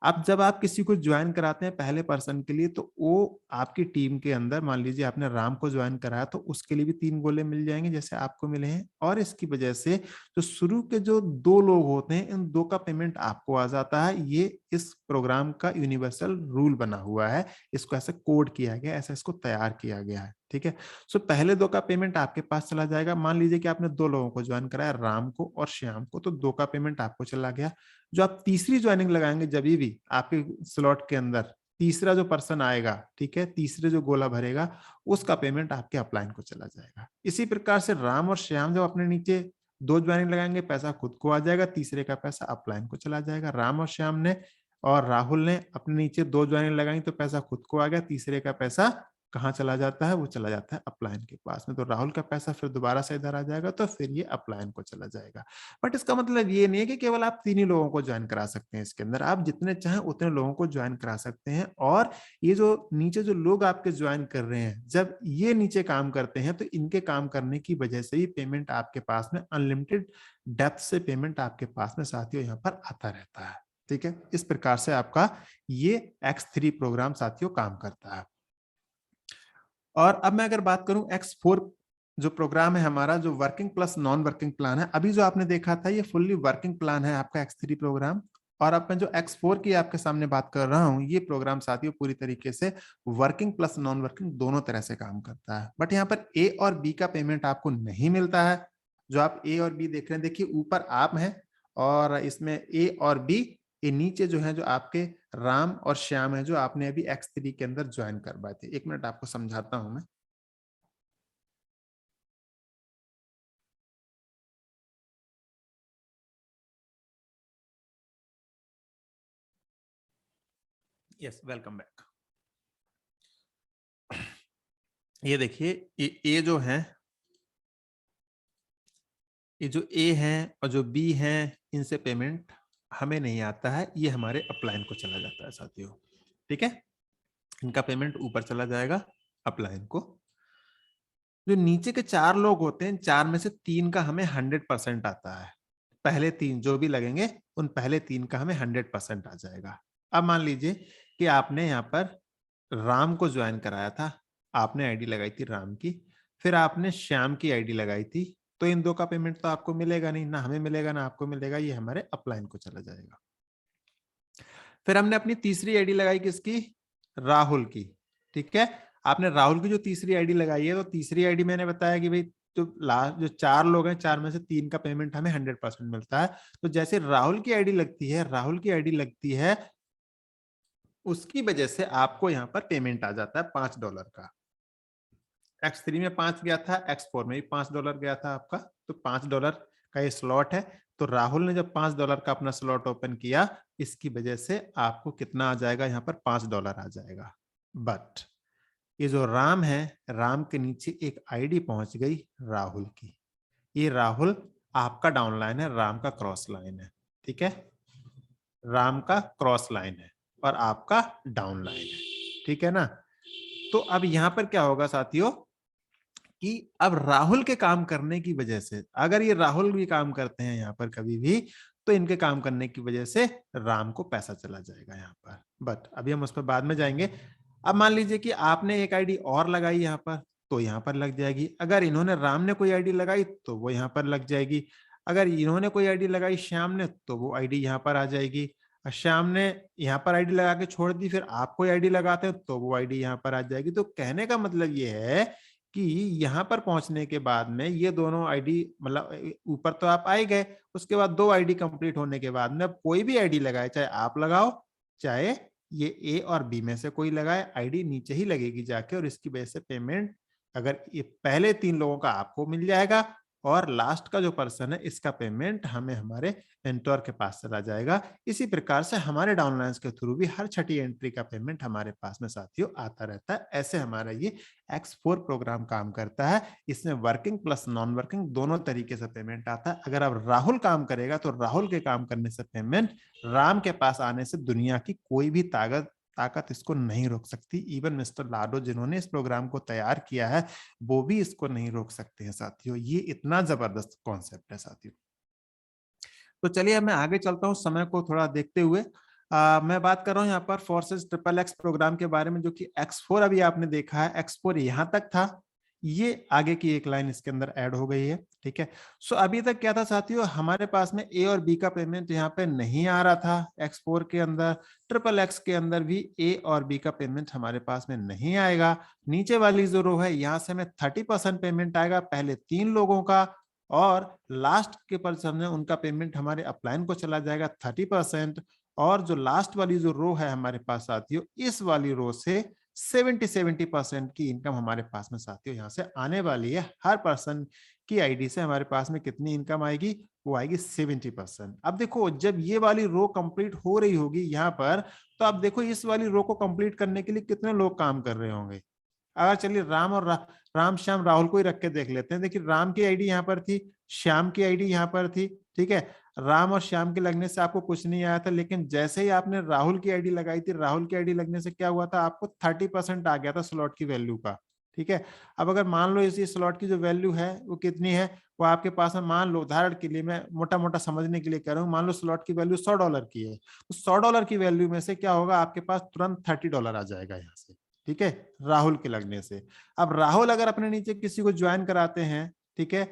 अब जब आप किसी को ज्वाइन कराते हैं पहले पर्सन के लिए, तो वो आपकी टीम के अंदर, मान लीजिए आपने राम को ज्वाइन कराया तो उसके लिए भी 3 गोले मिल जाएंगे जैसे आपको मिले हैं। और इसकी वजह से जो शुरू के जो 2 लोग होते हैं, इन 2 का पेमेंट आपको आ जाता है। ये इस प्रोग्राम का यूनिवर्सल रूल बना हुआ है, इसको ऐसे कोड किया गया, ऐसा इसको तैयार किया गया है। ठीक है, सो पहले 2 का पेमेंट आपके पास चला जाएगा। मान लीजिए कि आपने 2 लोगों को ज्वाइन कराया, राम को और श्याम को, तो 2 का पेमेंट आपको चला गया। जो आप तीसरी ज्वाइनिंग लगाएंगे, जब भी आपके स्लॉट के अंदर तीसरा जो पर्सन आएगा, ठीक है, तीसरे जो गोला भरेगा, उसका पेमेंट आपके अपलाइन को चला जाएगा। इसी प्रकार से राम और श्याम जब अपने नीचे 2 ज्वाइनिंग लगाएंगे, पैसा खुद को आ जाएगा, तीसरे का पैसा अपलाइन को चला जाएगा। राम और श्याम ने और राहुल ने अपने नीचे 2 ज्वाइनिंग लगाई तो पैसा खुद को आ गया, तीसरे का पैसा कहाँ चला जाता है, वो चला जाता है अपलाइन के पास में। तो राहुल का पैसा फिर दोबारा से इधर आ जाएगा, तो फिर ये अपलाइन को चला जाएगा। बट इसका मतलब ये नहीं है कि केवल आप 3 ही लोगों को ज्वाइन करा सकते हैं। इसके अंदर आप जितने चाहें उतने लोगों को ज्वाइन करा सकते हैं। और ये जो नीचे जो लोग आपके ज्वाइन कर रहे हैं, जब ये नीचे काम करते हैं तो इनके काम करने की वजह से ही पेमेंट आपके पास में अनलिमिटेड डेप्थ से पेमेंट आपके पास में साथियों यहाँ पर आता रहता है। ठीक है, इस प्रकार से आपका ये X3 प्रोग्राम साथियों काम करता है। और अब मैं अगर बात करूं X4 जो प्रोग्राम है हमारा, जो working plus non working plan है, अभी जो आपने देखा था ये फुल्ली वर्किंग प्लान है आपका X3 प्रोग्राम। और अब मैं जो X4 की आपके सामने बात कर रहा हूं, ये प्रोग्राम साथियों पूरी तरीके से वर्किंग प्लस नॉन वर्किंग दोनों तरह से काम करता है। बट यहाँ पर A और B का पेमेंट आपको नहीं मिलता है। जो आप A और B देख रहे हैं, देखिए ऊपर आप हैं और इसमें A और B, ये नीचे जो है जो आपके राम और श्याम है, जो आपने अभी X3 के अंदर ज्वाइन करवाए थे। 1 मिनट आपको समझाता हूं मैं। Yes, welcome back. ये देखिए, ये जो है, ये जो ए है और जो बी है, इनसे पेमेंट हमें नहीं आता है, ये हमारे अपलाइन को चला जाता है साथियों। ठीक है, इनका पेमेंट ऊपर चला जाएगा अपलाइन को। जो नीचे के 4 लोग होते हैं, 4 में से 3 का हमें 100% आता है। पहले 3 जो भी लगेंगे, उन पहले 3 का हमें 100% आ जाएगा। अब मान लीजिए कि आपने यहाँ पर राम को ज्वाइन कराया था, आपने आईडी लगाई थी राम की, फिर आपने श्याम की आईडी लगाई थी, तो इन दो का पेमेंट तो आपको मिलेगा नहीं, ना हमें मिलेगा ना आपको मिलेगा, ये हमारे अपलाइन को चला जाएगा। फिर हमने अपनी तीसरी आईडी लगाई किसकी? राहुल की। ठीक है, आपने राहुल की जो तीसरी आईडी लगाई है, तो तीसरी आईडी मैंने बताया कि भाई जो 4 लोग हैं, 4 में से 3 का पेमेंट हमें 100% मिलता है। तो जैसे राहुल की आईडी लगती है, उसकी वजह से आपको यहाँ पर पेमेंट आ जाता है $5 का। X3 में 5 गया था, X4 में भी $5 गया था आपका, तो $5 का ये स्लॉट है। तो राहुल ने जब $5 का अपना स्लॉट ओपन किया, इसकी वजह से आपको कितना आ जाएगा? यहाँ पर $5 आ जाएगा। बट ये जो राम है, राम के नीचे एक आईडी पहुंच गई राहुल की। ये राहुल आपका डाउन लाइन है, राम का क्रॉस लाइन है। ठीक है, राम का क्रॉस लाइन है और आपका डाउन लाइन है। ठीक है ना? तो अब यहां पर क्या होगा साथियों कि अब राहुल के काम करने की वजह से, अगर ये राहुल भी काम करते हैं यहाँ पर कभी भी, तो इनके काम करने की वजह से राम को पैसा चला जाएगा यहाँ पर। बट अभी हम उस पर बाद में जाएंगे। अब मान लीजिए कि आपने एक आईडी और लगाई यहाँ पर, तो यहाँ पर लग जाएगी। अगर इन्होंने राम ने कोई आईडी लगाई तो वो यहाँ पर लग जाएगी। अगर इन्होंने कोई आईडी लगाई श्याम ने, तो वो आईडी यहाँ पर आ जाएगी। श्याम ने यहाँ पर आईडी लगा के छोड़ दी, फिर आप कोई आईडी लगाते हो तो वो आईडी यहाँ पर आ जाएगी। तो कहने का मतलब ये है कि यहाँ पर पहुंचने के बाद में ये दोनों आईडी, मतलब ऊपर तो आप आए गए, उसके बाद 2 आईडी कंप्लीट होने के बाद में कोई भी आईडी लगाए, चाहे आप लगाओ चाहे ये ए और बी में से कोई लगाए, आईडी नीचे ही लगेगी जाके, और इसकी वजह से पेमेंट, अगर ये पहले 3 लोगों का आपको मिल जाएगा और लास्ट का जो पर्सन है इसका पेमेंट हमें हमारे मेंटोर के पास चला जाएगा। इसी प्रकार से हमारे डाउनलाइंस के थ्रू भी हर छठी एंट्री का पेमेंट हमारे पास में साथियों आता रहता है। ऐसे हमारा ये X4 प्रोग्राम काम करता है। इसमें वर्किंग प्लस नॉन वर्किंग दोनों तरीके से पेमेंट आता है। अगर अब राहुल काम करेगा तो राहुल के काम करने से पेमेंट राम के पास आने से दुनिया की कोई भी ताकत इसको नहीं रोक सकती। इवन मिस्टर लाडो जिन्होंने इस प्रोग्राम को तैयार किया है, वो भी इसको नहीं रोक सकते हैं साथियों। ये इतना जबरदस्त कॉन्सेप्ट है साथियों। तो चलिए मैं आगे चलता हूँ समय को थोड़ा देखते हुए। मैं बात कर रहा हूँ यहाँ पर फोर्सेस XXX प्रोग्राम के बारे में, जो कि X4 अभी आपने देखा है। X4 यहाँ तक था, ये आगे की एक लाइन इसके अंदर ऐड हो गई है। ठीक है, सो अभी तक क्या था साथियों, हमारे पास में ए और बी का पेमेंट यहाँ पे नहीं आ रहा था X4 के अंदर। XXX के अंदर भी ए और बी का पेमेंट हमारे पास में नहीं आएगा। नीचे वाली जो रो है, यहाँ से हमें 30% पेमेंट आएगा पहले 3 लोगों का, और लास्ट के पर्सन है उनका पेमेंट हमारे अपलाइन को चला जाएगा 30%। और जो लास्ट वाली जो रो है हमारे पास साथियों, इस वाली रो से 70% की इनकम हमारे पास में साथियों यहाँ से आने वाली है। हर पर्सन की आईडी से हमारे पास में कितनी इनकम आएगी? वो आएगी 70%। अब देखो, जब ये वाली रो कंप्लीट हो रही होगी यहाँ पर, तो अब देखो इस वाली रो को कंप्लीट करने के लिए कितने लोग काम कर रहे होंगे। अगर चलिए राम श्याम राहुल को ही रख के देख लेते हैं। देखिए, राम की आईडी यहाँ पर थी, श्याम की आईडी यहाँ पर थी। ठीक है, राम और श्याम के लगने से आपको कुछ नहीं आया था, लेकिन जैसे ही आपने राहुल की आईडी लगाई थी, राहुल की आईडी लगने से क्या हुआ था, आपको 30% आ गया था स्लॉट की वैल्यू का। ठीक है, अब अगर मान लो इसी स्लॉट की जो वैल्यू है वो कितनी है, वो आपके पास में, मान लो उदाहरण के लिए, मैं मोटा मोटा समझने के लिए कह रहा हूँ, मान लो स्लॉट की वैल्यू $100 की है, तो $100 की वैल्यू में से क्या होगा, आपके पास तुरंत $30 आ जाएगा यहाँ से। ठीक है, राहुल के लगने से। अब राहुल अगर अपने नीचे किसी को ज्वाइन कराते हैं, ठीक है,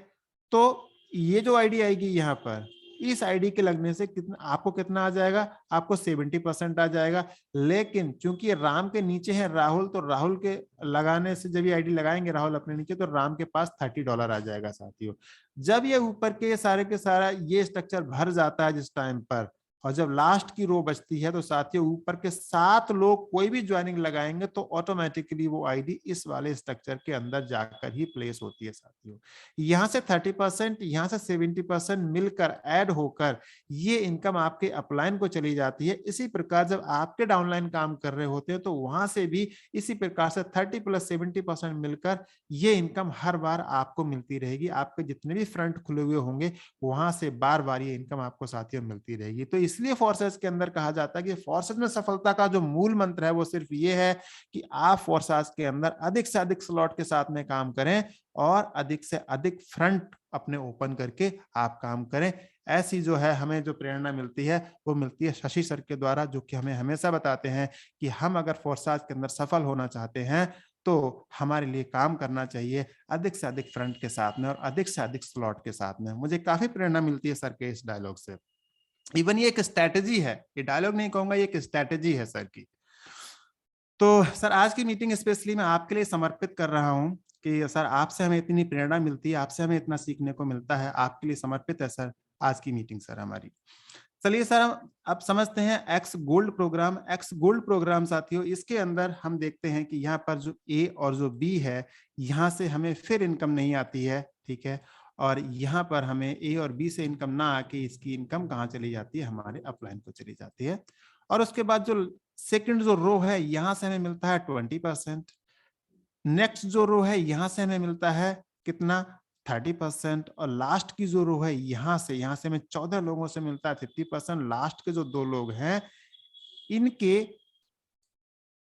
तो ये जो आईडी आएगी यहाँ पर, इस आईडी के लगने से कितना आ जाएगा, आपको 70% आ जाएगा। लेकिन चूंकि राम के नीचे है राहुल, तो राहुल के लगाने से, जब ये आईडी लगाएंगे राहुल अपने नीचे, तो राम के पास $30 आ जाएगा साथियों। जब ये ऊपर के सारे के सारा ये स्ट्रक्चर भर जाता है जिस टाइम पर, और जब लास्ट की रो बचती है तो साथियों ऊपर के 7 लोग कोई भी ज्वाइनिंग लगाएंगे तो ऑटोमेटिकली वो आईडी इस वाले स्ट्रक्चर के अंदर जाकर ही प्लेस होती है साथियों। यहाँ से 30%, यहाँ से 70% मिलकर ऐड होकर ये इनकम आपके अपलाइन को चली जाती है। इसी प्रकार जब आपके डाउनलाइन काम कर रहे होते हैं तो वहां से भी इसी प्रकार से 30 + 70% मिलकर ये इनकम हर बार आपको मिलती रहेगी। आपके जितने भी फ्रंट खुले हुए होंगे वहां से बार बार ये इनकम आपको साथियों मिलती रहेगी। तो इसलिए फोर्सेस के अंदर कहा जाता है कि फोर्सेस में सफलता का जो मूल मंत्र है वो सिर्फ ये है कि आप फोर्सेस के अंदर अधिक से अधिक स्लॉट के साथ में काम करें और अधिक से अधिक फ्रंट अपने ओपन करके आप काम करें। ऐसी जो है हमें जो प्रेरणा मिलती है वो मिलती है शशि सर के द्वारा, जो कि हमें हमेशा बताते हैं कि हम अगर फोर्सेस के अंदर सफल होना चाहते हैं तो हमारे लिए काम करना चाहिए अधिक से अधिक फ्रंट के साथ में और अधिक से अधिक स्लॉट के साथ में। मुझे काफी प्रेरणा मिलती है सर के इस डायलॉग से। इवन ये एक स्ट्रैटेजी है, ये डायलॉग नहीं कहूंगा, ये एक स्ट्रैटेजी है सर की। तो सर आज की मीटिंग स्पेशली मैं आपके लिए समर्पित कर रहा हूं कि सर आपसे हमें इतनी प्रेरणा मिलती है, आपसे हमें इतना सीखने को मिलता है, आपके लिए समर्पित है सर आज की मीटिंग सर हमारी। चलिए सर हम अब समझते हैं X gold program. X gold program साथियों इसके अंदर हम देखते हैं कि यहाँ पर जो ए और जो बी है यहाँ से हमें फिर इनकम नहीं आती है, ठीक है। और यहाँ पर हमें ए और बी से इनकम ना आके इसकी इनकम कहाँ चली जाती है, हमारे अपलाइन को चली जाती है। और उसके बाद जो सेकंड जो रो है यहाँ से हमें मिलता है 20%। नेक्स्ट जो रो है यहाँ से हमें मिलता है कितना, 30%। और लास्ट की जो रो है यहाँ से हमें 14 लोगों से मिलता है 50%। लास्ट के जो 2 लोग हैं इनके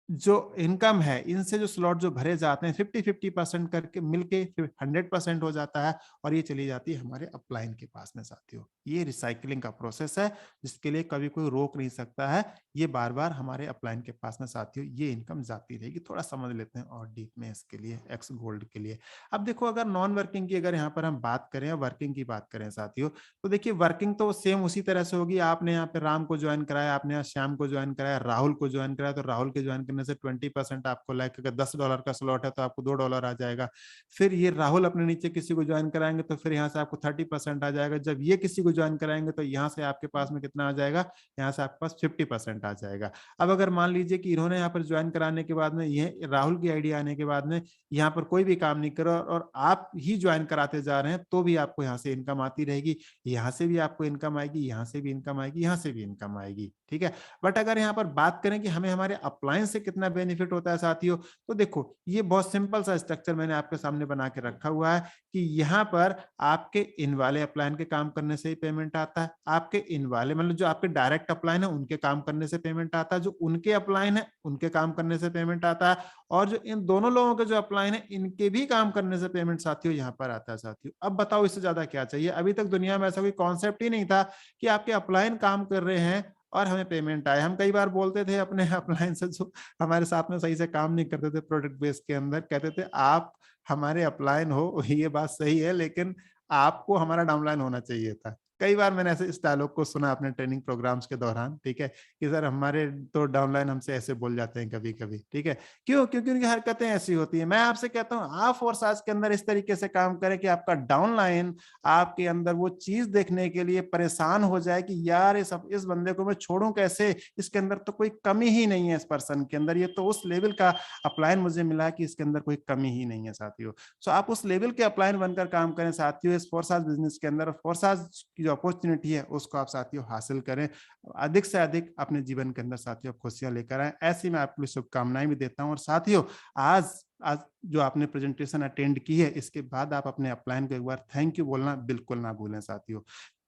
जो इनकम है इनसे जो स्लॉट जो भरे जाते हैं 50-50% करके मिलके फिर 100% हो जाता है और ये चली जाती है हमारे अपलाइन के पास में साथियों। ये रिसाइकलिंग का प्रोसेस है जिसके लिए कभी कोई रोक नहीं सकता है, ये बार बार हमारे अपलाइन के पास में साथियों ये इनकम जाती रहेगी। थोड़ा समझ लेते हैं और डीप में इसके लिए एक्स गोल्ड के लिए। अब देखो अगर नॉन वर्किंग की अगर यहाँ पर हम बात करें, वर्किंग की बात करें साथियों, तो देखिए वर्किंग तो सेम उसी तरह से होगी। आपने यहाँ पे राम को ज्वाइन कराया, आपने यहाँ श्याम को ज्वाइन कराया, राहुल को ज्वाइन कराया, तो राहुल के ज्वाइन से 20% आपको लाइक अगर $10 का स्लॉट है तो आपको $2 आ जाएगा। फिर ये राहुल अपने नीचे किसी को ज्वाइन कराएंगे तो फिर यहाँ से आपको 30% आ जाएगा। जब ये किसी को ज्वाइन कराएंगे तो यहाँ से आपके पास में कितना आ जाएगा, यहाँ से आपके पास 50% आ जाएगा। अब अगर मान लीजिए कि इन्होंने यहाँ पर ज्वाइन कराने के बाद में ये राहुल की आईडी आने के बाद में यहाँ पर कोई भी काम नहीं करो और आप ही ज्वाइन कराते जा रहे हैं तो भी आपको यहाँ से इनकम आती रहेगी, यहाँ से भी आपको इनकम आएगी, यहाँ से भी इनकम आएगी, यहाँ से भी इनकम आएगी, ठीक है। बट अगर यहाँ पर बात करें कि हमें हमारे अपलाइन से कितना बेनिफिट होता है साथियों, तो देखो ये बहुत सिंपल सा स्ट्रक्चर मैंने आपके सामने बना के रखा हुआ है कि यहाँ पर आपके इन वाले अपलाइन के काम करने से ही पेमेंट आता है, आपके इन वाले मतलब जो आपके डायरेक्ट अपलाइन है उनके काम करने से पेमेंट आता है, जो उनके अपलाइन है उनके काम करने से पेमेंट आता है, और जो इन दोनों लोगों के जो अपलाइन है इनके भी काम करने से पेमेंट साथियों यहाँ पर आता है साथियों। अब बताओ इससे ज्यादा क्या चाहिए। अभी तक दुनिया में ऐसा कोई कॉन्सेप्ट ही नहीं था कि आपके अपलाइन काम कर रहे हैं और हमें पेमेंट आए। हम कई बार बोलते थे अपने अपलाइन से जो हमारे साथ में सही से काम नहीं करते थे प्रोडक्ट बेस के अंदर, कहते थे आप हमारे अपलाइन हो, ये बात सही है लेकिन आपको हमारा डाउनलाइन होना चाहिए था। कई बार मैंने ऐसे इस डायलॉग को सुना अपने ट्रेनिंग प्रोग्राम्स के दौरान, ठीक है, कि सर हमारे तो डाउनलाइन हमसे ऐसे बोल जाते हैं कभी कभी, ठीक है। क्यों? क्योंकि उनकी हरकतें ऐसी होती है। मैं आपसे कहता हूं आप फोर्साज के अंदर इस तरीके से काम करें कि आपका डाउनलाइन आपके अंदर वो चीज देखने के लिए परेशान हो जाए कि यार इस बंदे को मैं छोड़ूं कैसे, इसके अंदर तो कोई कमी ही नहीं है, इस पर्सन के अंदर ये तो उस लेवल का अपलाइन मुझे मिला कि इसके अंदर कोई कमी ही नहीं है साथियों। सो आप उस लेवल के अपलाइन बनकर काम करें साथियों इस फोर्साज बिजनेस के अंदर। फोर्साज की जो अपॉर्चुनिटी है उसको आप साथियों हासिल करें, अधिक से अधिक अपने जीवन के अंदर साथियों खुशियां लेकर आए, ऐसी मैं आपको शुभकामनाएं भी देता हूं। और साथियों आज जो आपने प्रेजेंटेशन अटेंड की है इसके बाद आप अपने अपलाइन को एक बार थैंक यू बोलना बिल्कुल ना भूलें साथियों।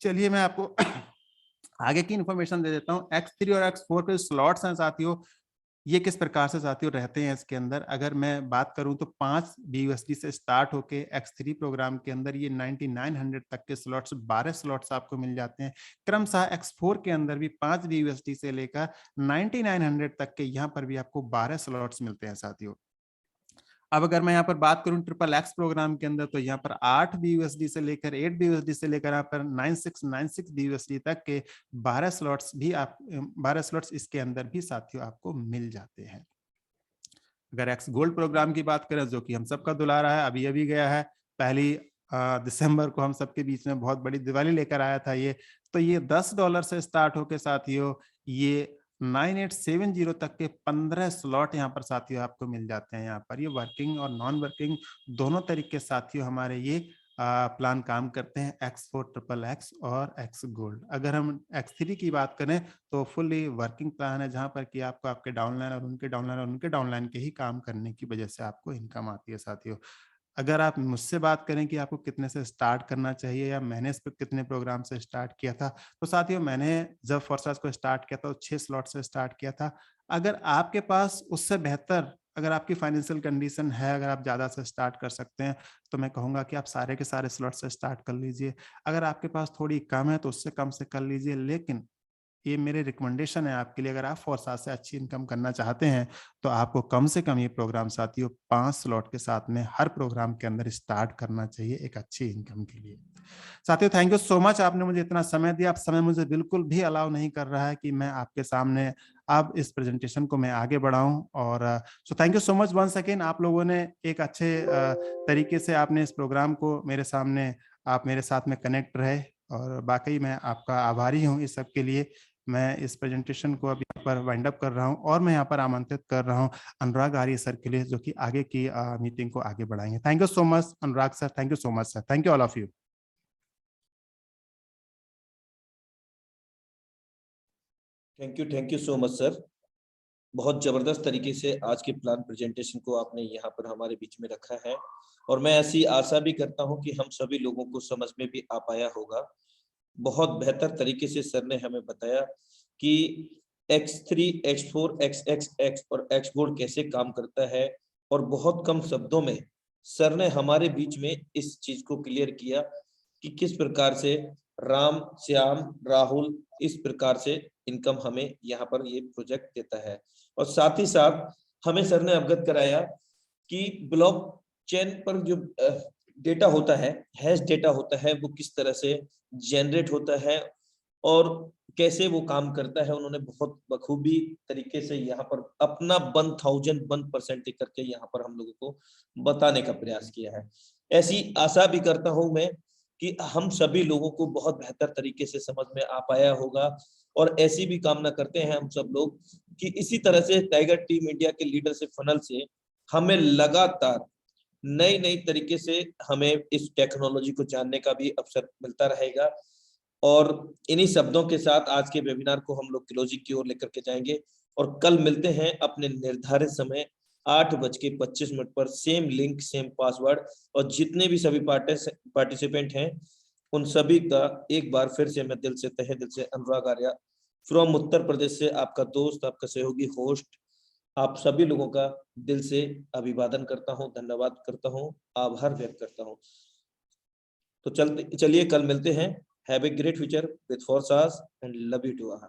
चलिए मैं आपको आगे की इंफॉर्मेशन दे देता हूं। X3 और X4 के स्लॉट्स हैं साथियों, ये किस प्रकार से साथियों रहते हैं इसके अंदर। अगर मैं बात करूं तो 5 BUSD से स्टार्ट होके X3 प्रोग्राम के अंदर ये 9900 तक के स्लॉट्स 12 स्लॉट्स आपको मिल जाते हैं। क्रमशः X4 के अंदर भी 5 BUSD से लेकर 9900 तक के यहाँ पर भी आपको 12 स्लॉट्स मिलते हैं साथियों। अब अगर मैं यहाँ पर बात करूं XXX प्रोग्राम के अंदर तो यहाँ पर 8 BUSD से लेकर 8 BUSD से लेकर यहाँ पर 9696 BUSD तक के 12 स्लॉट्स भी 12 स्लॉट्स इसके अंदर भी साथियों आपको मिल जाते हैं। अगर एक्स गोल्ड प्रोग्राम की बात करें जो कि हम सबका दुलारा है, अभी अभी गया है, पहली दिसंबर को हम सबके बीच में बहुत बड़ी दिवाली लेकर आया था ये, तो ये $10 से स्टार्ट होके साथियों ये 9870 तक के 15 स्लॉट यहाँ पर साथियों आपको मिल जाते हैं। यहाँ पर ये वर्किंग और नॉन वर्किंग दोनों तरीके साथियों हमारे ये प्लान काम करते हैं, X4 ट्रिपल एक्स और X गोल्ड। अगर हम X3 की बात करें तो फुली वर्किंग प्लान है, जहां पर कि आपको आपके डाउनलाइन और उनके डाउनलाइन के ही काम करने की वजह से आपको इनकम आती है साथियों। अगर आप मुझसे बात करें कि आपको कितने से स्टार्ट करना चाहिए या मैंने इस पे कितने प्रोग्राम से स्टार्ट किया था, तो साथियों मैंने जब फोर्सास को स्टार्ट किया था तो 6 स्लॉट से स्टार्ट किया था। अगर आपके पास उससे बेहतर अगर आपकी फाइनेंशियल कंडीशन है, अगर आप ज़्यादा से स्टार्ट कर सकते हैं, तो मैं कहूँगा कि आप सारे के सारे स्लॉट से स्टार्ट कर लीजिए। अगर आपके पास थोड़ी कम है तो उससे कम से कर लीजिए, लेकिन ये मेरे रिकमेंडेशन है आपके लिए, अगर आप फोर्सास से अच्छी इनकम करना चाहते हैं तो आपको कम से कम ये प्रोग्राम साथियों 5 स्लॉट के साथ में हर प्रोग्राम के अंदर स्टार्ट करना चाहिए एक अच्छी इनकम के लिए। साथियों थैंक यू सो मच, आपने मुझे इतना समय दिया। आप समय मुझे बिल्कुल भी अलाउ नहीं कर रहा है कि मैं आपके सामने अब इस प्रेजेंटेशन को मैं आगे बढ़ाऊं, और so thank you so much once again. आप लोगों ने एक अच्छे तरीके से आपने इस प्रोग्राम को मेरे सामने आप मेरे साथ में कनेक्ट रहे, और वाकई मैं आपका आभारी हूँ इस सब के लिए। मैं इस प्रेजेंटेशन को अभी यहाँ पर वाइंड अप कर रहा हूँ और मैं यहाँ पर आमंत्रित कर रहा हूँ अनुराग आर्य सर के लिए, जो कि आगे की मीटिंग को आगे बढ़ाएंगे। Thank you so much Anurag sir, thank you so much sir, thank you all of you.
Thank you so much sir. बहुत जबरदस्त तरीके से आज के प्लान प्रेजेंटेशन को आपने यहाँ पर हमारे बीच में रखा है, और मैं ऐसी आशा भी करता हूँ कि हम सभी लोगों को समझ में भी आ पाया होगा। बहुत बेहतर तरीके से सर ने हमें बताया कि X3, X4, X और X बोर्ड कैसे काम करता है, और बहुत कम शब्दों में सर ने हमारे बीच में इस चीज को क्लियर किया कि किस प्रकार से राम, श्याम, राहुल इस प्रकार से इनकम हमें यहाँ पर ये प्रोजेक्ट देता है। और साथ ही साथ हमें सर ने अवगत कराया कि ब्लॉक चेन पर जो डेटा होता है, हैश डेटा होता है, वो किस तरह से जनरेट होता है और कैसे वो काम करता है। उन्होंने बहुत बखूबी तरीके से यहाँ पर अपना 1001% करके यहाँ पर हम लोगों को बताने का प्रयास किया है। ऐसी आशा भी करता हूं मैं कि हम सभी लोगों को बहुत बेहतर तरीके से समझ में आ पाया होगा, और ऐसी भी कामना करते हैं हम सब लोग कि इसी तरह से टाइगर टीम इंडिया के लीडरशिप फनल से हमें लगातार नई नई तरीके से हमें इस टेक्नोलॉजी को जानने का भी अवसर मिलता रहेगा। और इन्हीं शब्दों के साथ आज के वेबिनार को हम लोग क्लोजिंग की ओर लेकर के जाएंगे, और कल मिलते हैं अपने निर्धारित समय 8:25 पर, सेम लिंक सेम पासवर्ड। और जितने भी सभी पार्टिसिपेंट हैं उन सभी का एक बार फिर से मैं दिल से तहे दिल से अनुराग आर्या फ्रॉम उत्तर प्रदेश से आपका दोस्त, आपका सहयोगी होस्ट, आप सभी लोगों का दिल से अभिवादन करता हूं, धन्यवाद करता हूं, आभार व्यक्त करता हूं। तो चलिए कल मिलते हैं। Have a great future with फोर्सास and love you to all.